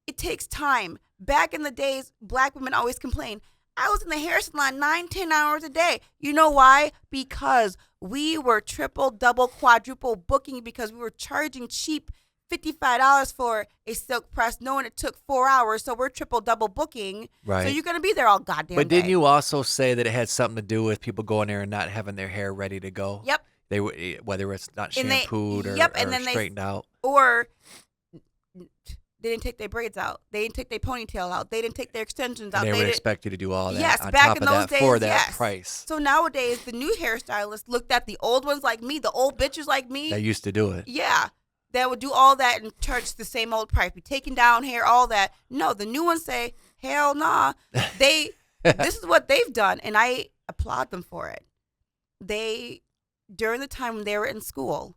It takes time. Back in the days, Black women always complain. I was in the hair salon 9-10 hours a day. You know why? Because we were triple, double, quadruple booking because we were charging cheap $55 for a silk press, knowing it took 4 hours. So we're triple, double booking. Right. So you're going to be there all goddamn day. But didn't you also say that it had something to do with people going there and not having their hair ready to go? Yep. They whether it's not shampooed or straightened out. Or they didn't take their braids out. They didn't take their ponytail out. They didn't take their extensions out. And they would expect you to do all that. Yes, on back top in of those that days, for that yes. price. So nowadays, the new hairstylists looked at the old ones like me, the old bitches like me. They used to do it. Yeah. That would do all that and charge the same old price. Be taking down hair, all that. No, the new ones say, hell nah. This is what they've done, and I applaud them for it. During the time when they were in school,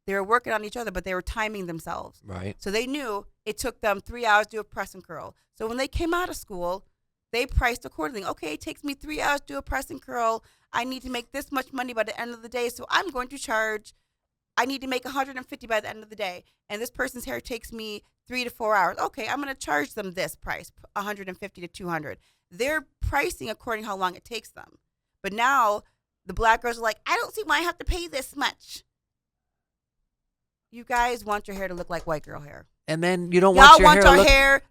they were working on each other, but they were timing themselves. Right. So they knew it took them 3 hours to do a press and curl. So when they came out of school, they priced accordingly. Okay, it takes me 3 hours to do a press and curl. I need to make this much money by the end of the day, so I'm going to charge. I need to make $150 by the end of the day, and this person's hair takes me 3 to 4 hours. Okay, I'm going to charge them this price, $150 to $200. They're pricing according to how long it takes them. But now the Black girls are like, I don't see why I have to pay this much. You guys want your hair to look like white girl hair. And then you don't Y'all want your hair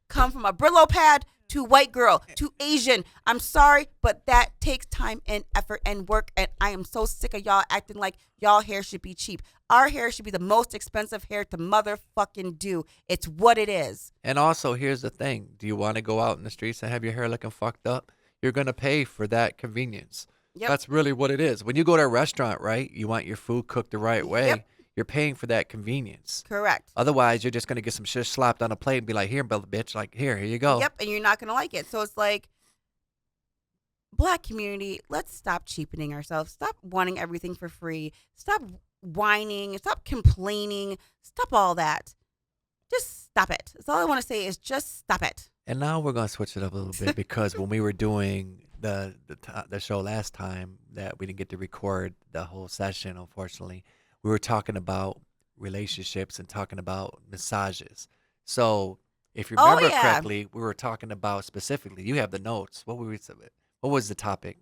come from a Brillo pad to white girl to Asian. I'm sorry, but that takes time and effort and work, and I am so sick of y'all acting like y'all hair should be cheap. Our hair should be the most expensive hair to motherfucking do. It's what it is. And also, here's the thing. Do you want to go out in the streets and have your hair looking fucked up? You're going to pay for that convenience. Yep. That's really what it is. When you go to a restaurant, right, you want your food cooked the right way. Yep. You're paying for that convenience. Correct. Otherwise, you're just going to get some shit slapped on a plate and be like, here, bitch, like, here you go. Yep, and you're not going to like it. So it's like, Black community, let's stop cheapening ourselves. Stop wanting everything for free. Stop whining. Stop complaining. Stop all that. Just stop it. That's all I want to say is just stop it. And now we're gonna switch it up a little bit because when we were doing the show last time that we didn't get to record the whole session, unfortunately, we were talking about relationships and talking about massages. So if you Oh, remember yeah. correctly, we were talking about specifically. You have the notes. What was the topic?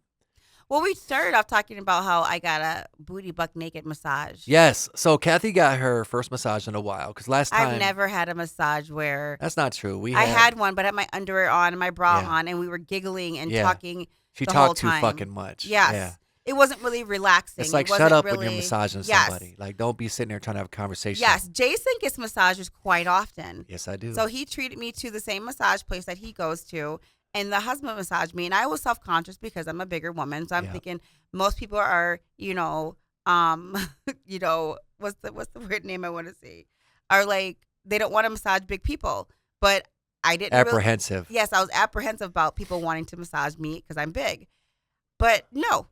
Well, we started off talking about how I got a booty buck naked massage. Yes. So Kathy got her first massage in a while because last time I've never had a massage where That's not true. I had one, but I had my underwear on and my bra Yeah. on, and we were giggling and Yeah. talking She the whole talked too time. fucking much. Yes. Yeah. It wasn't really relaxing. It's like It shut wasn't up really, when you're massaging Yes. somebody. Like don't be sitting there trying to have a conversation. Yes. Jason gets massages quite often. Yes, I do. So he treated me to the same massage place that he goes to, and the husband massaged me, and I was self-conscious because I'm a bigger woman. So I'm Yeah. thinking most people are, what's the weird name I want to say? Are like they don't want to massage big people, but I didn't. Apprehensive. Yes, I was apprehensive about people wanting to massage me because I'm big, but no.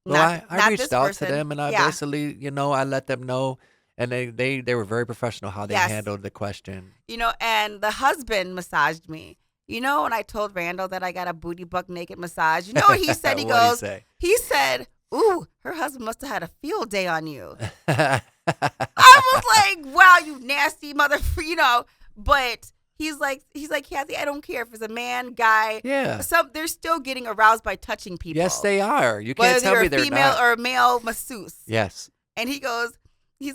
Well, I not reached this out person. to them and I Yeah. basically, I let them know, and they were very professional how they Yes. handled the question. And the husband massaged me. When I told Randall that I got a booty buck naked massage, you know what he said? He What'd goes, say? he said, "Ooh, her husband must have had a field day on you." I was like, "Wow, you nasty mother," But he's like, Kathy, I don't care if it's a man, guy. Yeah. They're still getting aroused by touching people. Yes, they are. You Whether can't tell they're me a they're female not. or a male masseuse. Yes. And he's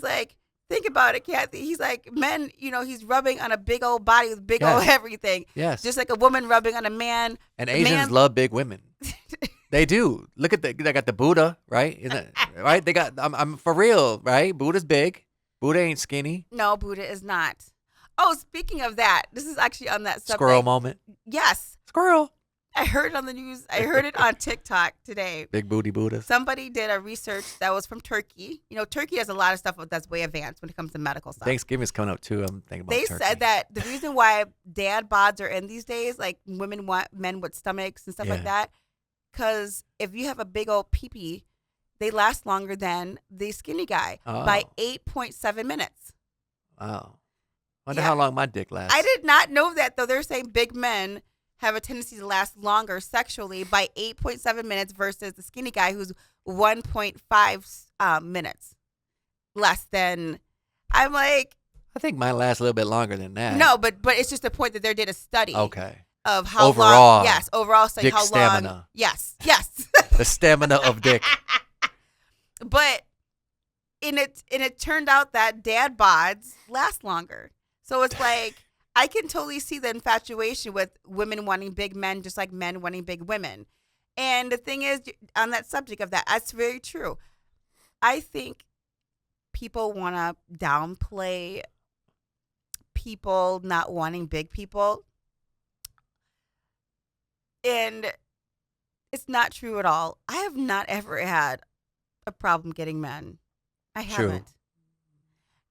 like, think about it, Kathy. He's like, men, he's rubbing on a big old body with big old Yes. everything. Yes. Just like a woman rubbing on a man. And The Asians man- love big women. They do. Look at they got the Buddha, right? Isn't it, right? They got I'm for real, right? Buddha's big. Buddha ain't skinny. No, Buddha is not. Oh, speaking of that, this is actually on that subject. Squirrel moment. Yes. Squirrel. I heard it on the news. I heard it on TikTok today. Big booty Buddhas. Somebody did a research that was from Turkey. Turkey has a lot of stuff that's way advanced when it comes to medical stuff. Thanksgiving's coming up too. I'm thinking about They turkey. said that the reason why dad bods are in these days, like women want men with stomachs and stuff like Yeah. that, because if you have a big old pee-pee, they last longer than the skinny guy by Oh. 8.7 minutes. Wow. Wonder Yeah. how long my dick lasts. I did not know that, though. They're saying big men have a tendency to last longer sexually by 8.7 minutes versus the skinny guy who's 1.5 minutes less than. I'm like, I think mine lasts a little bit longer than that. no, but it's just the point that they did a study Okay. of how Overall. long. Yes, overall study Dick how long. stamina. Yes. The stamina of dick. But it turned out that dad bods last longer. So it's like I can totally see the infatuation with women wanting big men just like men wanting big women. And the thing is, on that subject of that's very true. I think people want to downplay people not wanting big people. And it's not true at all. I have not ever had a problem getting men. I True. haven't.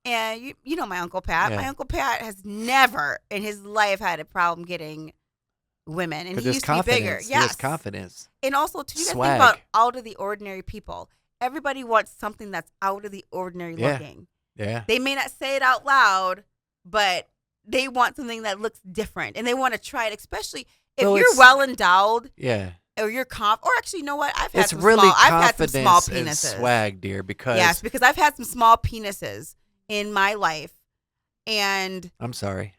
And you know my Uncle Pat. Yeah. My Uncle Pat has never in his life had a problem getting women. And Because he there's used to be bigger. confidence. Yes. There's confidence. And also, too, you got to think Swag. about out of the ordinary people. Everybody wants something that's out of the ordinary Yeah. looking. Yeah. They may not say it out loud, but they want something that looks different. And they want to try it, especially if So you're it's- well endowed Yeah. or you're or actually, you know what? I've had It's some really small, I've had some confidence small and penises. swag, dear, because Yes, because I've had some small penises in my life. And I'm sorry.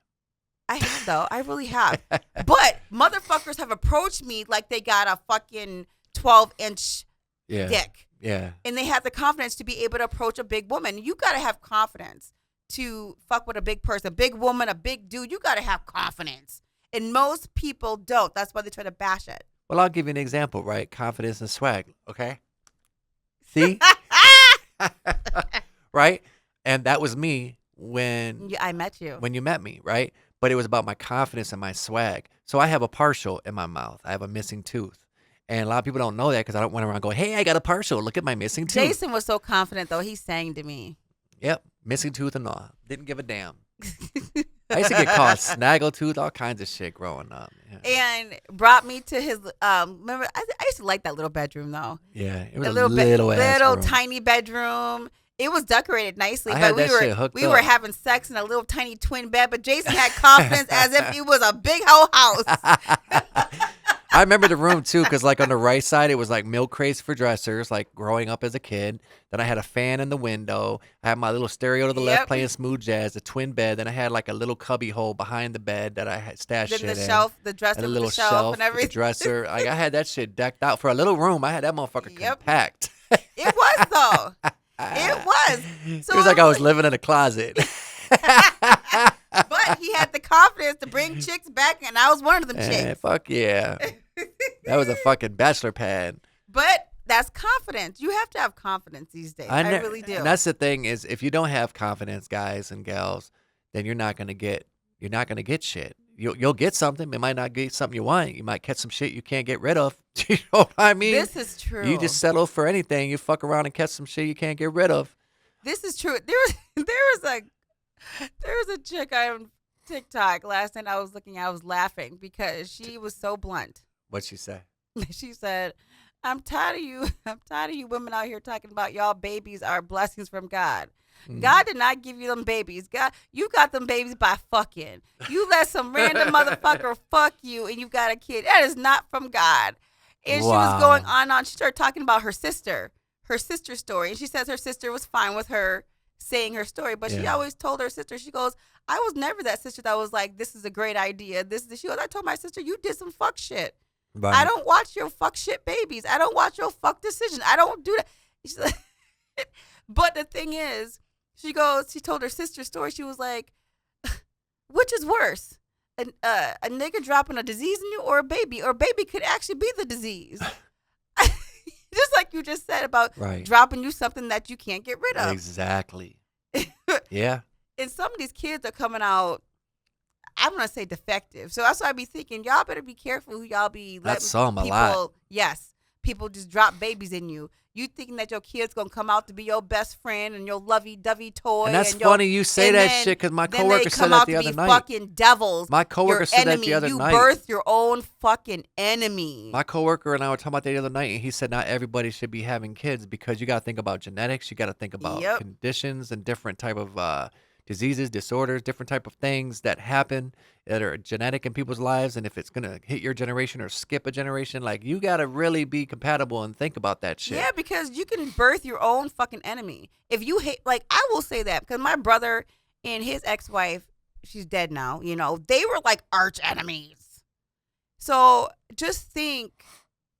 I have, though. I really have. But motherfuckers have approached me like they got a fucking 12-inch Yeah. dick. Yeah. And they have the confidence to be able to approach a big woman. You got to have confidence to fuck with a big person, a big woman, a big dude. You got to have confidence. And most people don't. That's why they try to bash it. Well, I'll give you an example, right? Confidence and swag. Okay. See? Right? And that was me when I met you. you met me, right? But it was about my confidence and my swag. So I have a partial in my mouth. I have a missing tooth. And a lot of people don't know that because I don't went around going, hey, I got a partial. Look at my missing tooth. Jason was so confident, though. He's saying to me. Yep. Missing tooth and all. Didn't give a damn. I used to get called snaggletooth, all kinds of shit growing up. Yeah. And brought me to his, remember, I used to like that little bedroom, though. Yeah, it was A a little, little ass little room. tiny bedroom. It was decorated nicely, I had but that shit hooked we were up. having sex in a little tiny twin bed. But Jason had confidence as if it was a big whole house. I remember the room too, because like on the right side, it was like milk crates for dressers, like growing up as a kid. Then I had a fan in the window. I had my little stereo to the left Yep. playing smooth jazz, a twin bed. Then I had like a little cubby hole behind the bed that I had stashed Then shit the in. shelf, the dresser And a with little the shelf shelf and with the everything. dresser. Like I had that shit decked out for a little room. I had that motherfucker Yep. compact. It was though. It was. So It was like I was living in a closet. But he had the confidence to bring chicks back, and I was one of them Man, chicks. fuck yeah. That was a fucking bachelor pad. But that's confidence. You have to have confidence these days. I really do. And that's the thing is, if you don't have confidence, guys and gals, then you're not gonna get shit. You'll get something. It might not get something you want. You might catch some shit you can't get rid of. You know what I mean? This is true. You just settle for anything. You fuck around and catch some shit you can't get rid of. This is true. There was a chick on TikTok last night. I was laughing because she was so blunt. What'd she say? She said, I'm tired of you women out here talking about y'all babies are blessings from God. God did not give you them babies. God, you got them babies by fucking. You let some random motherfucker fuck you and you got a kid. That is not from God. And she was going on. She started talking about her sister's story. And she says her sister was fine with her saying her story, but she always told her sister, she goes, I was never that sister that was like, this is a great idea. She goes, I told my sister, you did some fuck shit. Right. I don't watch your fuck shit babies. I don't watch your fuck decisions. I don't do that. She's like, but the thing is, she told her sister's story. She was like, which is worse? A nigga dropping a disease in you or a baby? Or a baby could actually be the disease. Just like you just said about dropping you something that you can't get rid of. Exactly. Yeah. And some of these kids are coming out, I'm going to say defective. So that's why I be thinking, y'all better be careful who y'all be letting saw 'em a people, lot. yes, people just drop babies in you. You thinking that your kid's going to come out to be your best friend and your lovey-dovey toy. And that's funny you say that shit because my coworker said that the other night. Fucking devils. My coworker said that the other night. You birth your own fucking enemy. My coworker and I were talking about that the other night, and he said not everybody should be having kids because you got to think about genetics. You got to think about conditions and different type of diseases, disorders, different type of things that happen that are genetic in people's lives. And if it's going to hit your generation or skip a generation, like you got to really be compatible and think about that shit. Yeah, because you can birth your own fucking enemy. If you hate, like I will say that because my brother and his ex-wife, she's dead now, you know, they were like arch enemies. So just think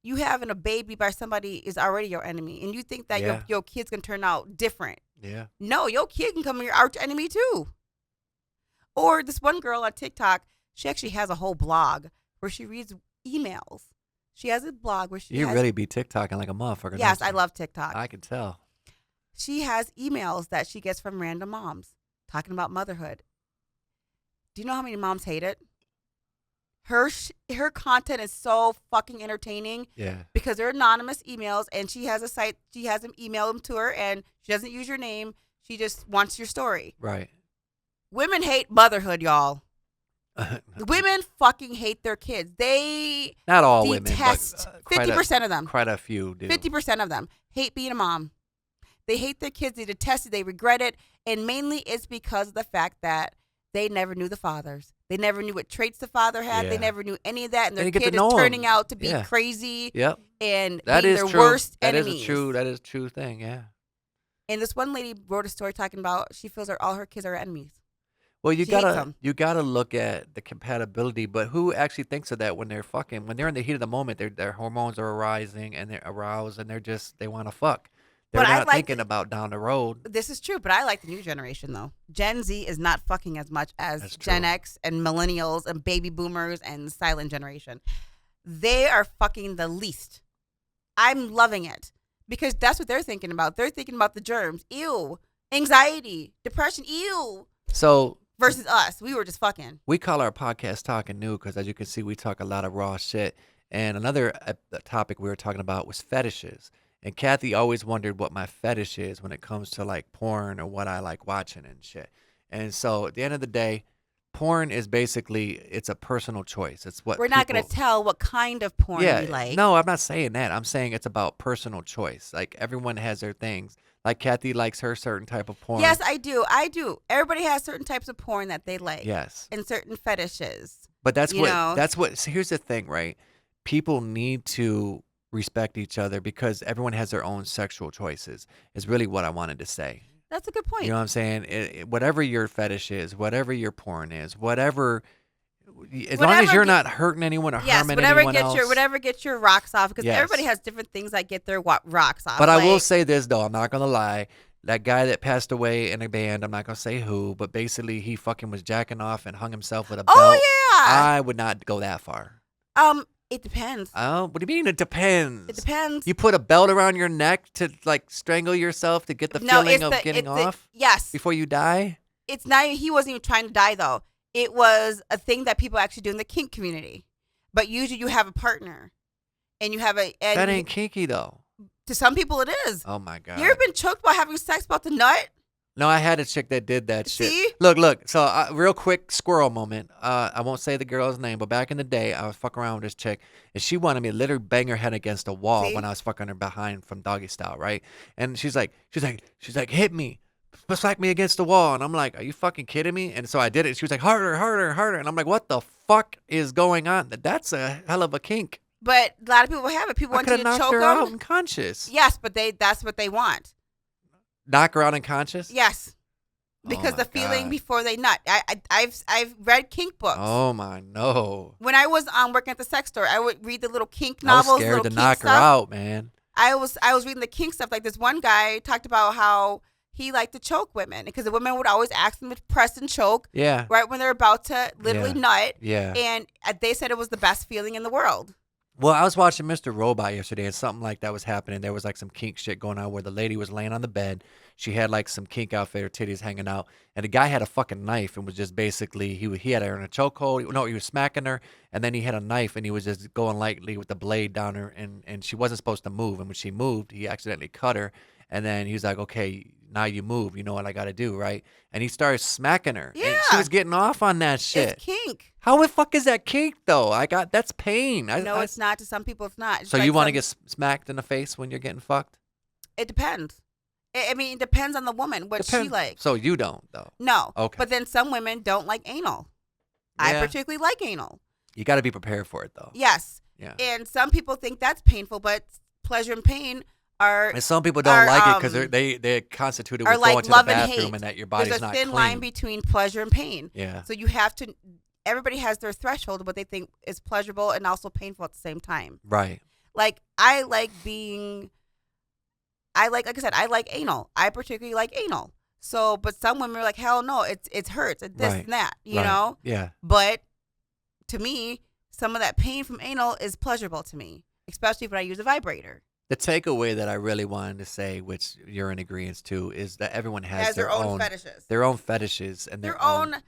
you having a baby by somebody is already your enemy. And you think that your kid's going to turn out different. Yeah. No, your kid can become your arch enemy too. Or this one girl on TikTok, she actually has a whole blog where she reads emails. She has a blog where You really be TikToking like a motherfucker. Yes, I love TikTok. I can tell. She has emails that she gets from random moms talking about motherhood. Do you know how many moms hate it? Her content is so fucking entertaining. Yeah. Because they're anonymous emails, and she has a site. She has them email them to her, and she doesn't use your name. She just wants your story. Right. Women hate motherhood, y'all. Women fucking hate their kids. They not all detest, women, but 50% of them. Quite a few do. 50% of them hate being a mom. They hate their kids. They detest it. They regret it, and mainly it's because of the fact that they never knew the fathers. They never knew what traits the father had. Yeah. They never knew any of that, and their And you get kid to is know turning 'em. out to be Yeah. crazy. Yep. And that being is their true. worst That enemies. That is a true thing. Yeah. And this one lady wrote a story talking about she feels all her kids are enemies. Well, you She hates gotta them. look at the compatibility, but who actually thinks of that when they're in the heat of the moment? Their hormones are arising and they're aroused and they want to fuck. They're But I not like thinking about down the road. This is true, but I like the new generation though. Gen Z is not fucking as much as That's Gen true. X and millennials and baby boomers and the silent generation. They are fucking the least. I'm loving it because that's what they're thinking about. They're thinking about the germs. Ew. Anxiety, depression. Ew. So Versus us. We were just fucking. we call our podcast Talking Nude because, as you can see, we talk a lot of raw shit. And another topic we were talking about was fetishes. And Kathy always wondered what my fetish is when it comes to like porn or what I like watching and shit. And so at the end of the day, porn is basically, it's a personal choice. It's what We're not going to people- tell what kind of porn Yeah, we like. no, I'm not saying that. I'm saying it's about personal choice. Like everyone has their things. Like Kathy likes her certain type of porn. Yes, I do. I do. Everybody has certain types of porn that they like. Yes. And certain fetishes. But that's You what know? so here's the thing, right? People need to respect each other because everyone has their own sexual choices. Is really what I wanted to say. That's a good point. You know what I'm saying? Whatever your fetish is, whatever your porn is, whatever, as long as Whatever you're ge- not hurting anyone or Yes, harming whatever anyone gets else. whatever gets your rocks off, because Yes. everybody has different things that get their rocks off. But I will like- say this though, I'm not gonna lie. That guy that passed away in a band, I'm not gonna say who, but basically he fucking was jacking off and hung himself with a belt. Oh yeah. I would not go that far. It depends. Oh, what do you mean? It depends. It depends. You put a belt around your neck to like strangle yourself to get the feeling of getting off Yes. before you die? It's not. He wasn't even trying to die though. It was a thing that people actually do in the kink community. But usually you have a partner, and you have a. And That ain't kinky though. to some people it is. Oh my god. You ever been choked while having sex about the nut? No, I had a chick that did that shit. See? Look. So, real quick squirrel moment. I won't say the girl's name, but back in the day, I was fucking around with this chick, and she wanted me to literally bang her head against a wall See? when I was fucking her behind from doggy style, right? And she's like, hit me, smack me against the wall, and I'm like, are you fucking kidding me? And so I did it. She was like, harder, and I'm like, what the fuck is going on? That's a hell of a kink. But a lot of people have it. People I want could you have to knocked choke her out them. unconscious. Yes, but that's what they want. Knock her out unconscious. Yes, Oh because my the feeling God. before they nut. I've read kink books. Oh my no. When I was working at the sex store, I would read the little kink I was novels. scared little to kink knock stuff. her out, man. I was reading the kink stuff. Like this one guy talked about how he liked to choke women because the women would always ask him to press and choke Yeah. right when they're about to literally nut. Yeah. And they said it was the best feeling in the world. Well, I was watching Mr. Robot yesterday, and something like that was happening. There was like some kink shit going on where the lady was laying on the bed. She had like some kink outfit, her titties hanging out, and the guy had a fucking knife and was just basically he had her in a chokehold. No, he was smacking her, and then he had a knife and he was just going lightly with the blade down her, and she wasn't supposed to move. And when she moved, he accidentally cut her. And then he was like, "Okay, now you move. You know what I got to do, right?" And he started smacking her. And she Yeah. was getting off on that shit. It's kink. How the fuck is that kink though? That's pain. No, it's not. To some people, it's not. It's So like you want to some- get smacked in the face when you're getting fucked? It depends. I mean, it depends on the woman, what she Depends. likes. So you don't though. No. Okay. But then some women don't like anal. I Yeah. particularly like anal. You got to be prepared for it though. Yes. Yeah. And some people think that's painful, but pleasure and pain are And some people don't are, like it because um, they're constituted are with like going to the love and bathroom hate. and that your body's there's a not thin clean. line between pleasure and pain. Yeah. So you have to. Everybody has their threshold of what they think is pleasurable and also painful at the same time. Right. Like I like I said, I like anal. I particularly like anal. So, but some women are like, hell no, it hurts, it's this Right. and that, you Right. know. Yeah. But to me, some of that pain from anal is pleasurable to me, especially when I use a vibrator. The takeaway that I really wanted to say, which you're in agreement to, is that everyone has Their own fetishes, their own fetishes and their own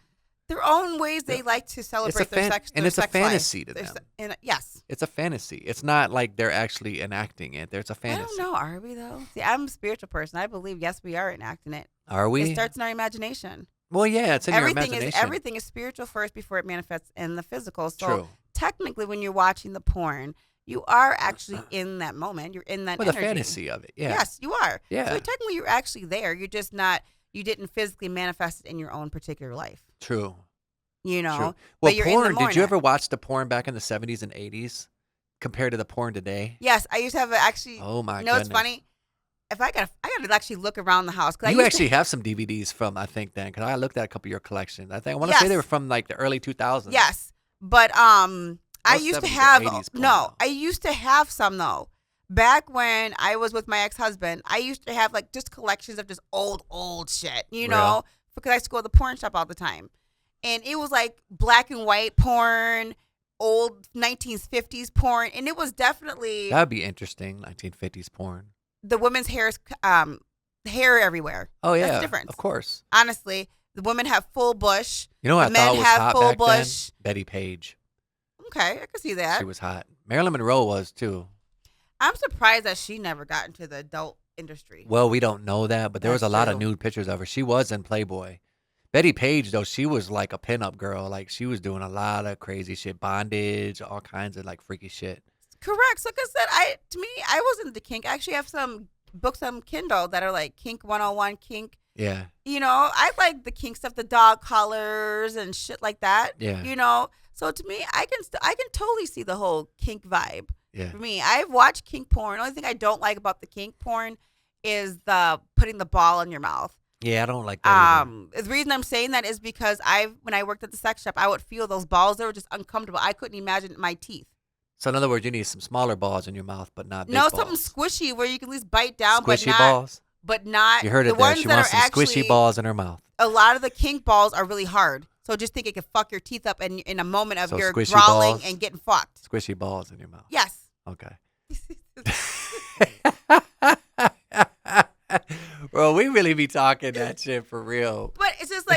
ways they like to celebrate their sex, and their it's a sex life. fantasy to Their them. yes. It's a fantasy. It's not like they're actually enacting it. There's a fantasy. I don't know. Are we though? See, I'm a spiritual person. I believe yes, we are enacting it. Are we? It starts in our imagination. Well, yeah, it's in your Everything imagination. is everything is spiritual first before it manifests in the physical. So True. technically, when you're watching the porn, you are actually in that moment. You're in that Well, the energy. fantasy of it. Yeah. Yes, you are. Yeah. So technically, you're actually there. You're just not. You didn't physically manifest it in your own particular life. True. You know. True. Well, But you're in the porn. Did you moment. ever watch the porn back in the 70s and 80s compared to the porn today? Yes, I used to have actually. Oh my You know, goodness. it's funny. If I gotta actually look around the house. 'Cause I You used actually have some DVDs from, I think, then, because I looked at a couple of your collections. I want to say Yes. they were from like the early 2000s. Yes, but I Most used to 70s or have 80s porn, no. though. I used to have some though. Back when I was with my ex-husband, I used to have like just collections of just old shit, you know, because I used to go to the porn shop all the time, and it was like black and white porn, old 1950s porn, and it was definitely That'd be interesting, 1950s porn. the women's hair everywhere. Oh, yeah. That's the difference. Of course. Honestly, the women have full bush. You know what The I thought men was have hot full back bush. then? Betty Page. Okay, I can see that. She was hot. Marilyn Monroe was, too. I'm surprised that she never got into the adult industry. Well, we don't know that, but there was a That's lot of true. nude pictures of her. She was in Playboy. Betty Page, though, she was like a pinup girl. Like, she was doing a lot of crazy shit, bondage, all kinds of like freaky shit. Correct. So, like I said, to me, I wasn't into kink. I actually have some books on Kindle that are like Kink 101, Kink. Yeah. I like the kink stuff, the dog collars and shit like that. Yeah. So to me, I can totally see the whole kink vibe. Yeah. For me, I've watched kink porn. The only thing I don't like about the kink porn is the putting the ball in your mouth. Yeah, I don't like that The reason I'm saying that is because when I worked at the sex shop, I would feel those balls. They were just uncomfortable. I couldn't imagine my teeth. So in other words, you need some smaller balls in your mouth, but not big No, balls. something squishy where you can at least bite down, Squishy but not. balls? But not You heard the it there. ones She that wants are some actually, squishy balls in her mouth. A lot of the kink balls are really hard. So just think it could fuck your teeth up in a moment of So your squishy growling balls? and getting fucked. Squishy balls in your mouth. Yes. Okay. Bro, we really be talking that shit for real. But it's just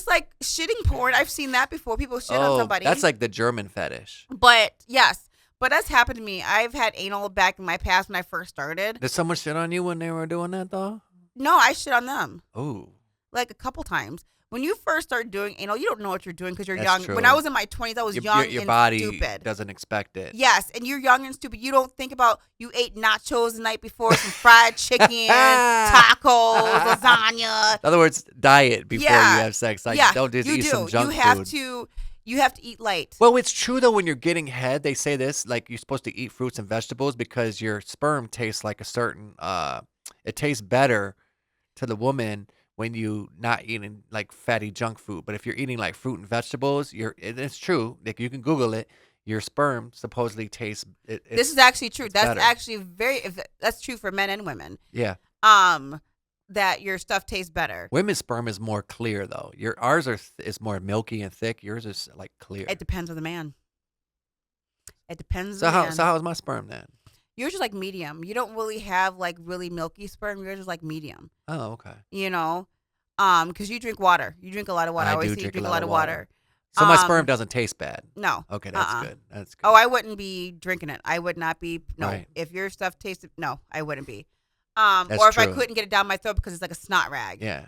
like shitting porn. I've seen that before. People shit on somebody. That's like the German fetish. But yes. But that's happened to me. I've had anal back in my past when I first started. Did someone shit on you when they were doing that though? No, I shit on them. Ooh. Like a couple times. When you first start doing anal, you don't know what you're doing because you're That's young. true. When I was in my 20s, I was young your and body stupid. doesn't expect it. Yes, and you're young and stupid. You don't think about you ate nachos the night before, some fried chicken, tacos, lasagna. In other words, diet before you have sex. Like, don't just eat some junk food. You have to eat light. Well, it's true though. When you're getting head, they say this, like you're supposed to eat fruits and vegetables because your sperm tastes like a certain. It tastes better to the woman when you not eating like fatty junk food. But if you're eating like fruit and vegetables, it's true. Like you can Google it. Your sperm supposedly tastes. This is actually true. That's better. actually that's true for men and women. Yeah. That your stuff tastes better. Women's sperm is more clear though. Ours is more milky and thick. Yours is like clear. It depends on the man. It depends. So on the man. how's my sperm then? Yours is like medium. You don't really have like really milky sperm. Yours is like medium. Oh, okay. Because you drink water. You drink a lot of water. I always do see you drink drink a lot of water. So my sperm doesn't taste bad. No. Okay, that's good. That's good. Oh, I wouldn't be drinking it. I would not be. No. Right. If your stuff tasted, no, I wouldn't be. That's or if I true. couldn't get it down my throat because it's like a snot rag. Yeah.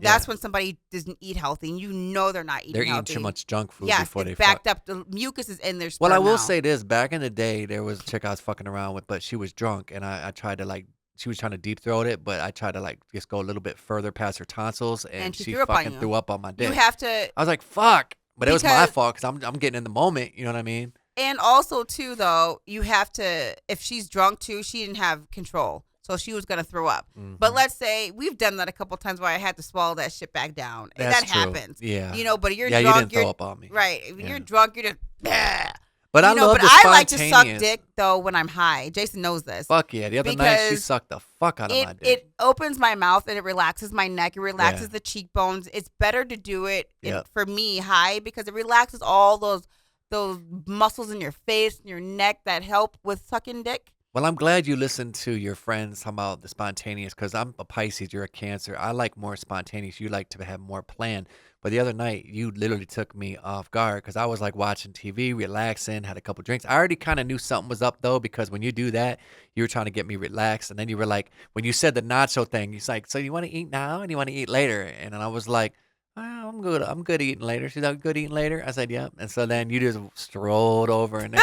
That's when somebody doesn't eat healthy, and they're not eating They're eating healthy. too much junk food Yes, before they it's backed fuck. up. The mucus is in their sperm Well, I will now. say this. Back in the day, there was a chick I was fucking around with, but she was drunk, and I tried to she was trying to deep throat it, but I tried to just go a little bit further past her tonsils, and she she threw up on fucking you. threw up on my dick. You have to. I was like, fuck. But it was my Because- fault because I'm getting in the moment. You know what I mean? And also, too, though, you have to, if she's drunk, too, she didn't have control. So she was going to throw up. Mm-hmm. But let's say we've done that a couple times where I had to swallow that shit back down. That's that true. happens. Yeah. But you're Yeah, drunk. you didn't throw up on me. Right. When Yeah. you're drunk, you're just, "Bleh." But I love but the I like to suck spontaneous- dick, though, when I'm high. Jason knows this. Fuck yeah. The other night, she Because sucked the fuck out of my dick. It opens my mouth and it relaxes my neck. It relaxes Yeah. the cheekbones. It's better to do it Yep. for me high because it relaxes all those muscles in your face and your neck that help with sucking dick. Well, I'm glad you listened to your friends talking about the spontaneous because I'm a Pisces, you're a Cancer. I like more spontaneous. You like to have more plan. But the other night, you literally took me off guard because I was like watching TV, relaxing, had a couple drinks. I already kind of knew something was up though because when you do that, you were trying to get me relaxed. And then you were like, when you said the nacho thing, you're like, so you want to eat now and you want to eat later? And then I was like, oh, I'm good. I'm good eating later. She's like, good eating later? I said, yeah. And so then you just strolled over and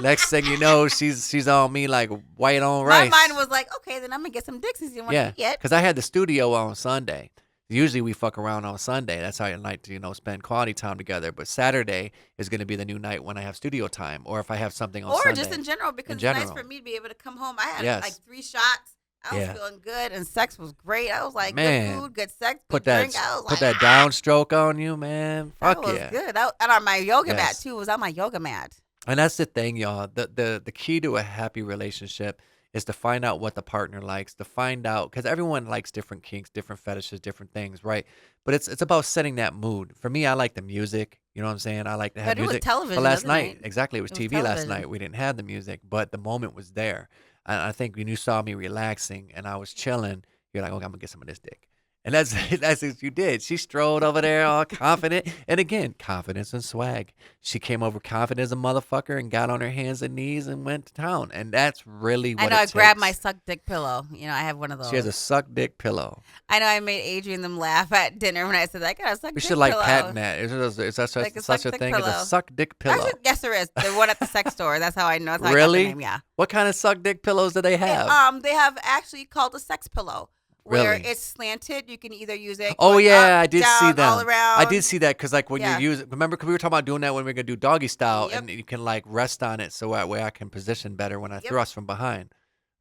next thing you know, she's on me like white on rice. My mind was like, okay, then I'm going to get some dick since you don't want to eat yet. Because I had the studio on Sunday. Usually we fuck around on Sunday. That's how I like to, spend quality time together. But Saturday is going to be the new night when I have studio time or if I have something on Sunday. Or just in general because it's nice for me to be able to come home. I had like 3 shots. I was feeling good and sex was great. I was like, man, good food, good sex, put good that, drink. I was put like, that downstroke on you, man. Fuck that was yeah. good. And on my yoga mat Yes. too. It was on my yoga mat. And that's the thing, y'all. The key to a happy relationship is to find out what the partner likes, to find out, because everyone likes different kinks, different fetishes, different things, right? But it's about setting that mood. For me, I like the music. You know what I'm saying? I like to have But it was music. television, But last wasn't night, it? exactly, it was It was TV last television. night. We didn't have the music, but the moment was there. And I think when you saw me relaxing and I was chilling, you're like, okay, I'm going to get some of this dick. And that's that's what you did. She strolled over there all confident. And again, confidence and swag. She came over confident as a motherfucker and got on her hands and knees and went to town. And that's really I what know. it I grabbed my takes. suck dick pillow. I have one of those. She has a suck dick pillow. I know. I made Adrian them laugh at dinner when I said I got a suck We dick should like pillow. patent that. Is that Like a such suck a dick thing as pillow. a suck dick pillow? Actually, yes, there is. The one at the sex store. That's how I know. That's how I got Really? the name. Yeah. What kind of suck dick pillows do they have? They have actually called a sex pillow. Where Really? it's slanted, you can either use it. Oh going yeah, up, I did down, see that. all around. I did see that because like when Yeah. you're using, remember 'cause we were talking about doing that when we were gonna do doggy style, Yep. and you can like rest on it so that way I can position better when I Yep. thrust from behind.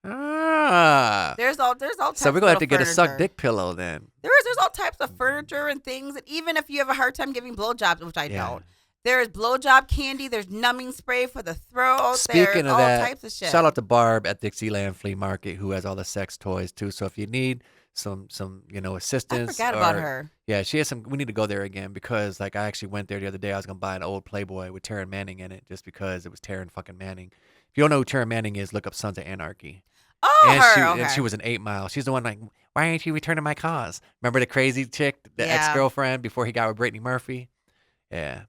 Ah. There's all types So we're gonna have of to get a furniture. suck dick pillow then. There's all types of furniture and things, and even if you have a hard time giving blowjobs, which I Yeah. don't, there is blowjob candy. There's numbing spray for the throat. Speaking there's of all that, types of shit. shout out to Barb at Dixieland Flea Market who has all the sex toys too. So if you need some I assistance, forgot about or- her. Yeah, she has some. We need to go there again because like I actually went there the other day. I was gonna buy an old Playboy with Taryn Manning in it just because it was Taryn fucking Manning. If you don't know who Taryn Manning is, look up Sons of Anarchy. Oh, and her. she Okay. and she was an 8 Mile. She's the one like, why ain't you returning my cars? Remember the crazy chick, the Yeah. ex-girlfriend before he got with Brittany Murphy? Yeah.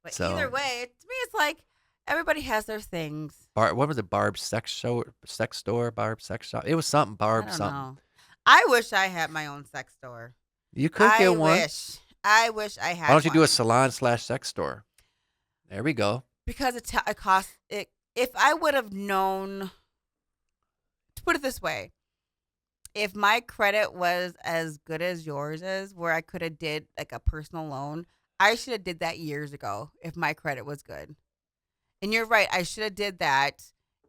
But so- either way, to me, it's like everybody has their things. What was it? Barb's sex store, Barb's sex shop. It was something. I Barb don't something. know. I wish I had my own sex store. You could I get one. wish. I wish I had. Why don't you do a one. salon/sex store? There we go. Because it costs it. If I would have known, to put it this way, if my credit was as good as yours is, where I could have did like a personal loan, I should have did that years ago. If my credit was good, and you're right, I should have did that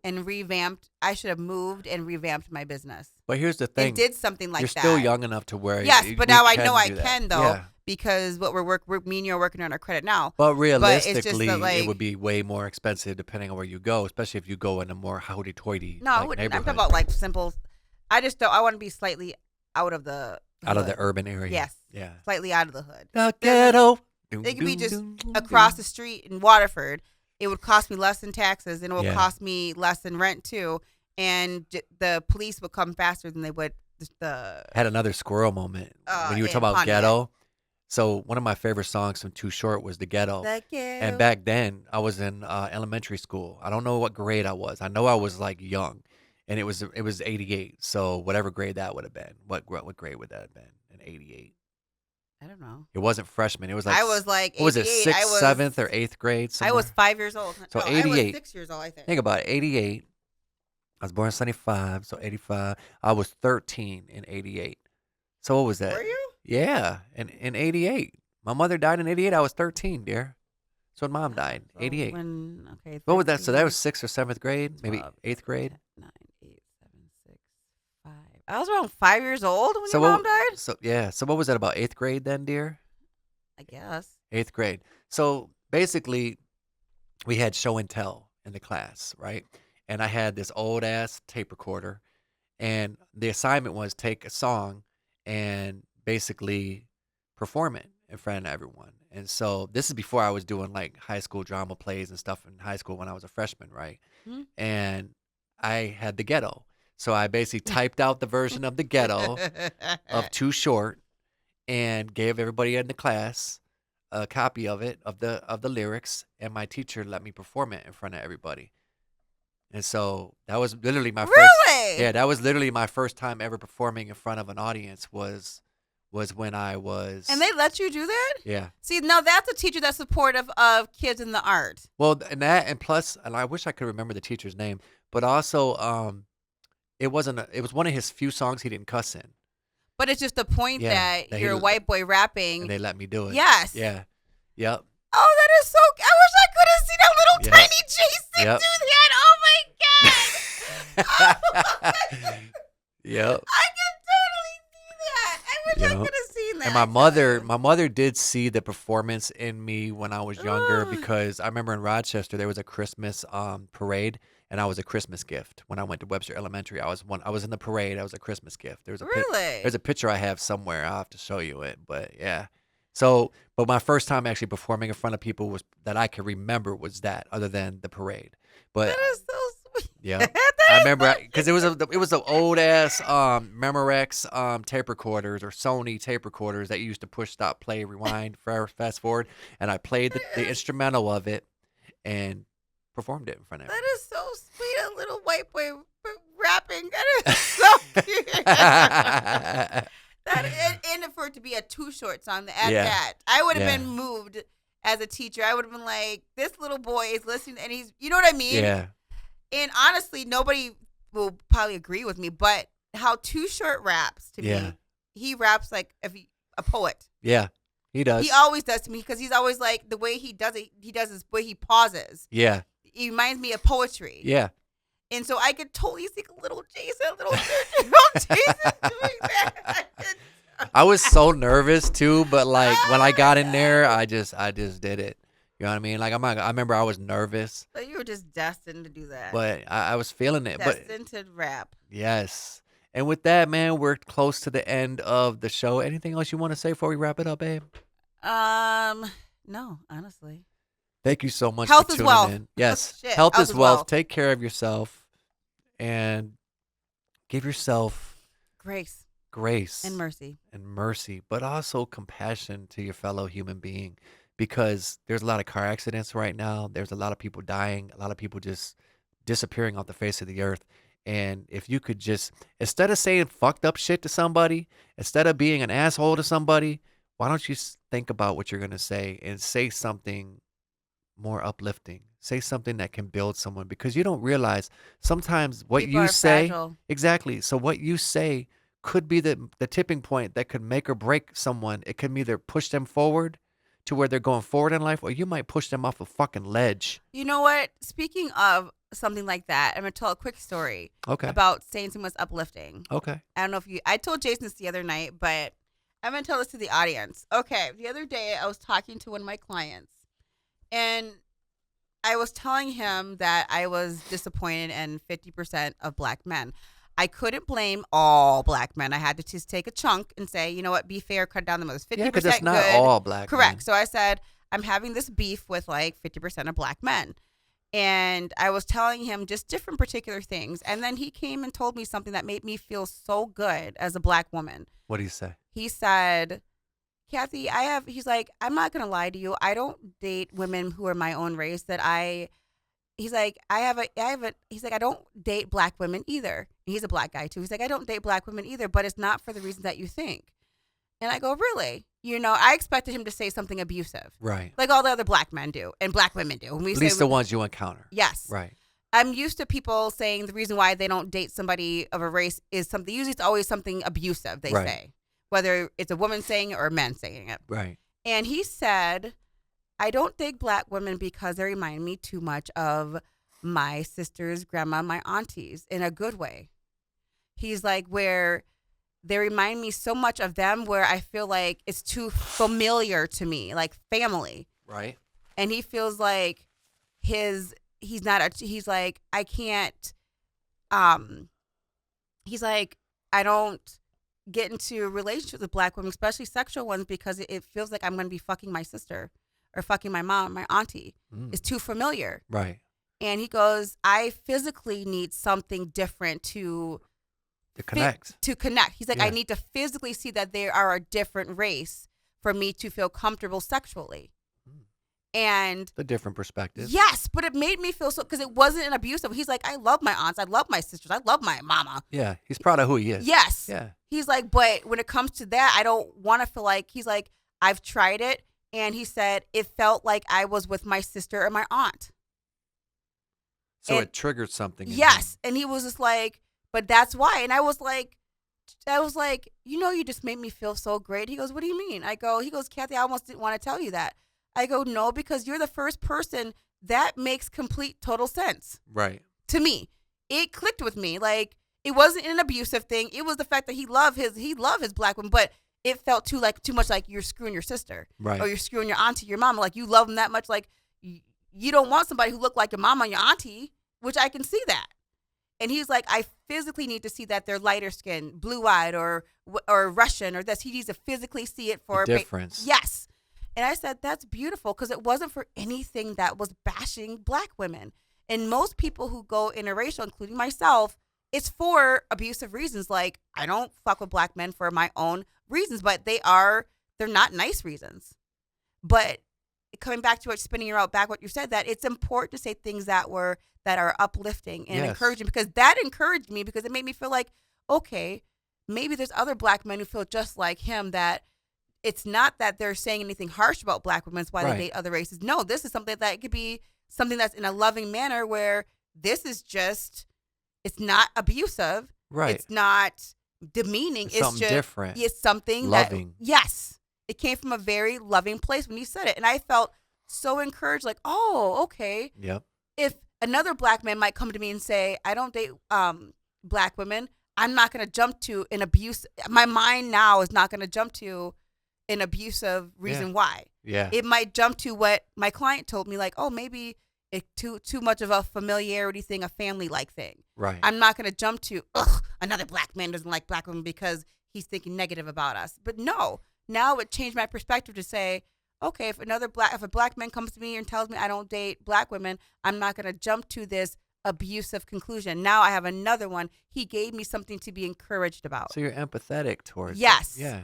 and revamped. I should have moved and revamped my business. But here's the thing. And did something like You're that. still young enough to where. Yes, you- but we now I know I do that. can though, Yeah. because what me and you are working on our credit now. But it's just realistically, that, like- it would be way more expensive depending on where you go, especially if you go in a more hoity-toity No, I like, wouldn't. I'm neighborhood, talking about like simple. I just don't. I want to be slightly out of the out of the hood. urban area. Yes, Yeah. slightly out of the hood. The ghetto. It could be just across the street in Waterford. It would cost me less in taxes, and it would Yeah. cost me less in rent too. And the police would come faster than they would the. Had another squirrel moment when you were in talking about Pontiac. ghetto. So one of my favorite songs from Too Short was The Ghetto. The ghetto. And back then, I was in elementary school. I don't know what grade I was. I know I was like young, and it was 88. So whatever grade that would have been. What grade would that have been in 88? I don't know. It wasn't freshman. It was like I was like. what was it, 88. sixth, I was, seventh, or eighth grade? I was somewhere? 5 years old. So No, I was 88. 6 years old. I think. Think about it. 88. I was born in 75, so 85. I was 13 in 88. So what was that? Were you? Yeah, in 88. My mother died in 88. I was 13, dear. So when mom died, So 88. Okay. What was that? So that 13, was 6th or 7th grade? Maybe 12, 8th grade? 9, 8, 7, 6, 5. I was around 5 years old when So your what- mom died. So yeah. So what was that, about 8th grade then, dear? I guess. 8th grade. So basically, we had show and tell in the class, right? And I had this old ass tape recorder, and the assignment was take a song and basically perform it in front of everyone. And so this is before I was doing like high school drama plays and stuff in high school when I was a freshman, right? Mhm. And I had The Ghetto. So I basically typed out the version of The Ghetto of Too Short and gave everybody in the class a copy of it, of the lyrics, and my teacher let me perform it in front of everybody. And so that was literally my first. Really? Yeah, that was literally my first time ever performing in front of an audience. Was when I was. And they let you do that? Yeah. See, now that's a teacher that's supportive of kids in the art. Well, and that, and plus, and I wish I could remember the teacher's name, but also, it wasn't. It was one of his few songs he didn't cuss in, But it's just the point Yeah, that that you're a he- white boy rapping. and they let me do it. Yes. Yeah. Yep. Oh, that is so. I wish I could have seen that little Yep. tiny Jason Yep. do that. Oh my god. Yep. I can totally see that. I wish I Yep. could have seen that. And my mother did see the performance in me when I was younger Ugh. because I remember in Rochester there was a Christmas parade, and I was a Christmas gift when I went to Webster Elementary. I was in the parade. I was a Christmas gift. Really? There's a picture I have somewhere. I'll have to show you it. But yeah. So, but my first time actually performing in front of people was that I can remember was that, other than the parade. But That is so Yeah, I remember because it was the old ass Memorex tape recorders or Sony tape recorders that you used to push stop play rewind fast forward, and I played the instrumental of it and performed it in front of That everyone. is so sweet. A little white boy rapping. That is so cute. And for it to be a Too Short song at Yeah. that, I would have Yeah. been moved as a teacher. I would have been like, this little boy is listening, and he's, you know what I mean? Yeah, And honestly, nobody will probably agree with me, but how Too Short raps to Yeah. me, he raps like a poet. yeah, he does. He always does to me because he's always like the way he does it. He does his way he pauses. Yeah, He reminds me of poetry. yeah. And so I could totally see little Jason, little Jason doing that. I was so nervous too, but like when I got in there, I just did it. You know what I mean? Like I remember I was nervous, So you were just destined to do that. but I was feeling it. But Destined to rap. yes. And with that, man, we're close to the end of the show. Anything else you want to say before we wrap it up, babe? No, honestly. Thank you so much Health for is tuning wealth. in. Yes. Shit, Health health is is wealth. wealth. Take care of yourself and give yourself Grace grace and mercy. but also compassion to your fellow human being, because there's a lot of car accidents right now. There's a lot of people dying, a lot of people just disappearing off the face of the earth. And if you could just, instead of saying fucked up shit to somebody, instead of being an asshole to somebody, why don't you think about what you're going to say and say something more uplifting? Say something that can build someone, because you don't realize sometimes what People you are say. fragile. Exactly. So what you say could be the tipping point that could make or break someone. It can either push them forward to where they're going forward in life, or you might push them off a fucking ledge. You know what? Speaking of something like that, I'm going to tell a quick story Okay. about saying something was uplifting. Okay. I don't know if I told Jason this the other night, but I'm going to tell this to the audience. Okay. The other day, I was talking to one of my clients, and I was telling him that I was disappointed in 50% of black men. I couldn't blame all black men. I had to just take a chunk and say, you know what, be fair, cut down the most. 50% Yeah, because it's not good. all black Correct. men. So I said, I'm having this beef with like 50% of black men. And I was telling him just different particular things. And then he came and told me something that made me feel so good as a black woman. What do you say? He said, Kathy, he's like, I'm not going to lie to you. I don't date women who are my own race he's like, he's like, I don't date black women either. He's a black guy too. He's like, I don't date black women either, but it's not for the reasons that you think. And I go, really? You know, I expected him to say something abusive. Right. Like all the other black men do and black women do. When we At least the ones you encounter. Yes. Right. I'm used to people saying the reason why they don't date somebody of a race is something, usually it's always something abusive, they Right. say, whether it's a woman saying it or a man saying it. Right. And he said, I don't date black women because they remind me too much of my sister's grandma, my aunties, in a good way. He's like, where they remind me so much of them where I feel like it's too familiar to me, like family. Right. And he feels like he's like, I can't, he's like, I don't get into relationships with black women, especially sexual ones, because it feels like I'm going to be fucking my sister or fucking my mom, my auntie. It's too familiar. Right. And he goes, I physically need something different to connect. To connect. He's like, I Yeah. need to physically see that they are a different race for me to feel comfortable sexually. And The different perspective. yes, but it made me feel so, because it wasn't an abusive. He's like, I love my aunts. I love my sisters. I love my mama. Yeah. He's proud of who he is. Yes. Yeah. He's like, but when it comes to that, I don't want to feel like, he's like, I've tried it. And he said, it felt like I was with my sister or my aunt. So And- it triggered something. in Yes. him. And he was just like, but that's why. And I was like, you know, you just made me feel so great. He goes, what do you mean? He goes, Kathy, I almost didn't want to tell you that. I go, no, because you're the first person that makes complete total sense Right. to me. It clicked with me. Like, it wasn't an abusive thing. It was the fact that he loved his black woman, but it felt too much like you're screwing your sister. Right. Or you're screwing your auntie, your mama. Like, you love them that much. Like, you don't want somebody who looked like your mama and your auntie, which I can see that. And he's like, I physically need to see that they're lighter skinned, blue eyed, or Russian, or this. He needs to physically see it for The difference. Yes. And I said, that's beautiful, because it wasn't for anything that was bashing black women. And most people who go interracial, including myself, it's for abusive reasons. Like, I don't fuck with black men for my own reasons, but they're not nice reasons. But coming back to spinning your out back, what you said, that it's important to say things that are uplifting and encouraging, because that encouraged me, because it made me feel like, okay, maybe there's other black men who feel just like him, that it's not that they're saying anything harsh about black women. It's why they date other races. No, this is something that it could be something that's in a loving manner, where this is just, it's not abusive. Right. It's not demeaning. It's something just different. It's something loving. Yes. It came from a very loving place when you said it. And I felt so encouraged, like, oh, okay. Yep. If another black man might come to me and say, I don't date black women, I'm not going to jump to an abuse. My mind now is not going to jump to an abusive reason why. Yeah. It might jump to what my client told me, like, oh, maybe it's too much of a familiarity thing, a family-like thing. Right. I'm not going to jump to, another black man doesn't like black women because he's thinking negative about us. But no, now it changed my perspective to say, okay, if a black man comes to me and tells me I don't date black women, I'm not going to jump to this abusive conclusion. Now I have another one. He gave me something to be encouraged about. So you're empathetic towards yes. it. Yeah.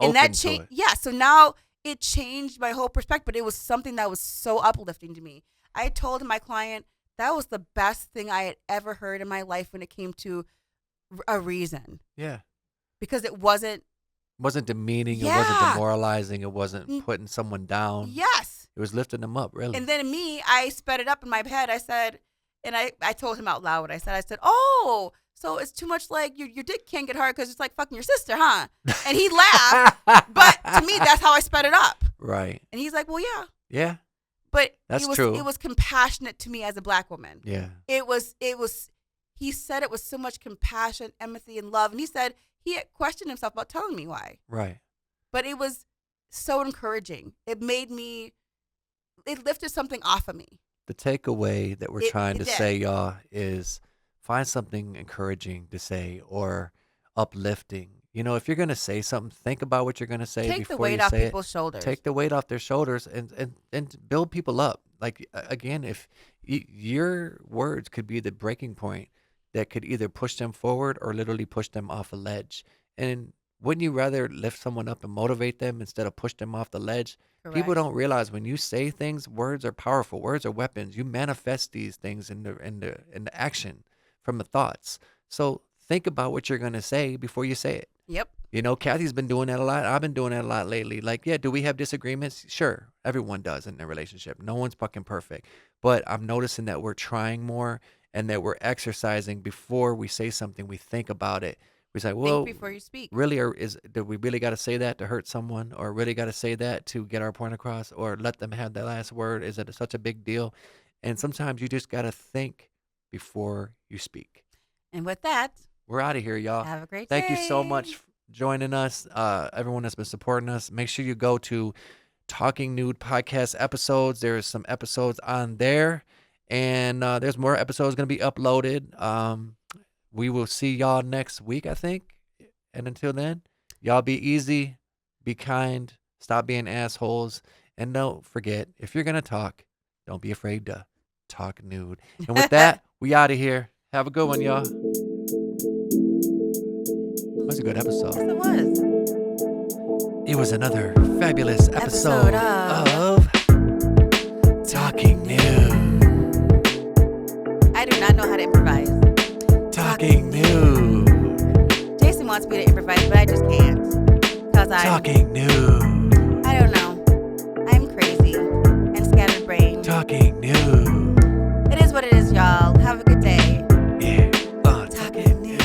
And that Open changed. to it. Yeah. So now it changed my whole perspective, but it was something that was so uplifting to me. I told my client that was the best thing I had ever heard in my life when it came to a reason. Yeah. Because it wasn't demeaning. Yeah. It wasn't demoralizing. It wasn't putting someone down. Yes. It was lifting them up, really. And then I sped it up in my head. I said, and I told him out loud what I said. I said, oh, so it's too much, like your dick can't get hard because it's like fucking your sister, huh? And he laughed. But to me, that's how I sped it up. Right. And he's like, well, yeah. Yeah. But That's it was true. It was compassionate to me as a black woman. Yeah. It was. He said it was so much compassion, empathy, and love. And he said he had questioned himself about telling me why. Right. But it was so encouraging. It lifted something off of me. The takeaway that we're trying to did. say, y'all, is find something encouraging to say or uplifting. You know, if you're going to say something, think about what you're going to say Take before the weight you off say people's shoulders. Take the weight off their shoulders and build people up. Like, again, if your words could be the breaking point that could either push them forward or literally push them off a ledge. And wouldn't you rather lift someone up and motivate them instead of push them off the ledge? Correct. People don't realize when you say things, words are powerful. Words are weapons. You manifest these things into action from the thoughts. So think about what you're going to say before you say it. Yep. You know, Kathy's been doing that a lot. I've been doing that a lot lately. Like, yeah, do we have disagreements? Sure. Everyone does in a relationship. No one's fucking perfect. But I'm noticing that we're trying more and that we're exercising before we say something. We think about it. We say, well, think before you speak. Really, do we really got to say that to hurt someone, or really got to say that to get our point across, or let them have the last word? Is it such a big deal? And sometimes you just got to think before you speak. And with that, we're out of here, y'all. have a great day. Thank you so much for joining us. Everyone that's been supporting us. Make sure you go to Talking Nude podcast episodes. There's some episodes on there, and there's more episodes going to be uploaded. We will see y'all next week, I think. And until then, y'all be easy, be kind, stop being assholes, and don't forget, if you're going to talk, don't be afraid to talk nude. And with that, we out of here. Have a good one, y'all. That was a good episode. Yes, it was. It was another fabulous episode of Talking Nude. I do not know how to improvise. Talking Nude. Jason wants me to improvise, but I just can't. Because Talking Nude. I don't know. I'm crazy and scattered brain. Talking Nude. It is what it is, y'all. Have a good day. Yeah. Talking Nude.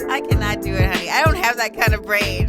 I cannot do it, honey. I don't have that kind of brain.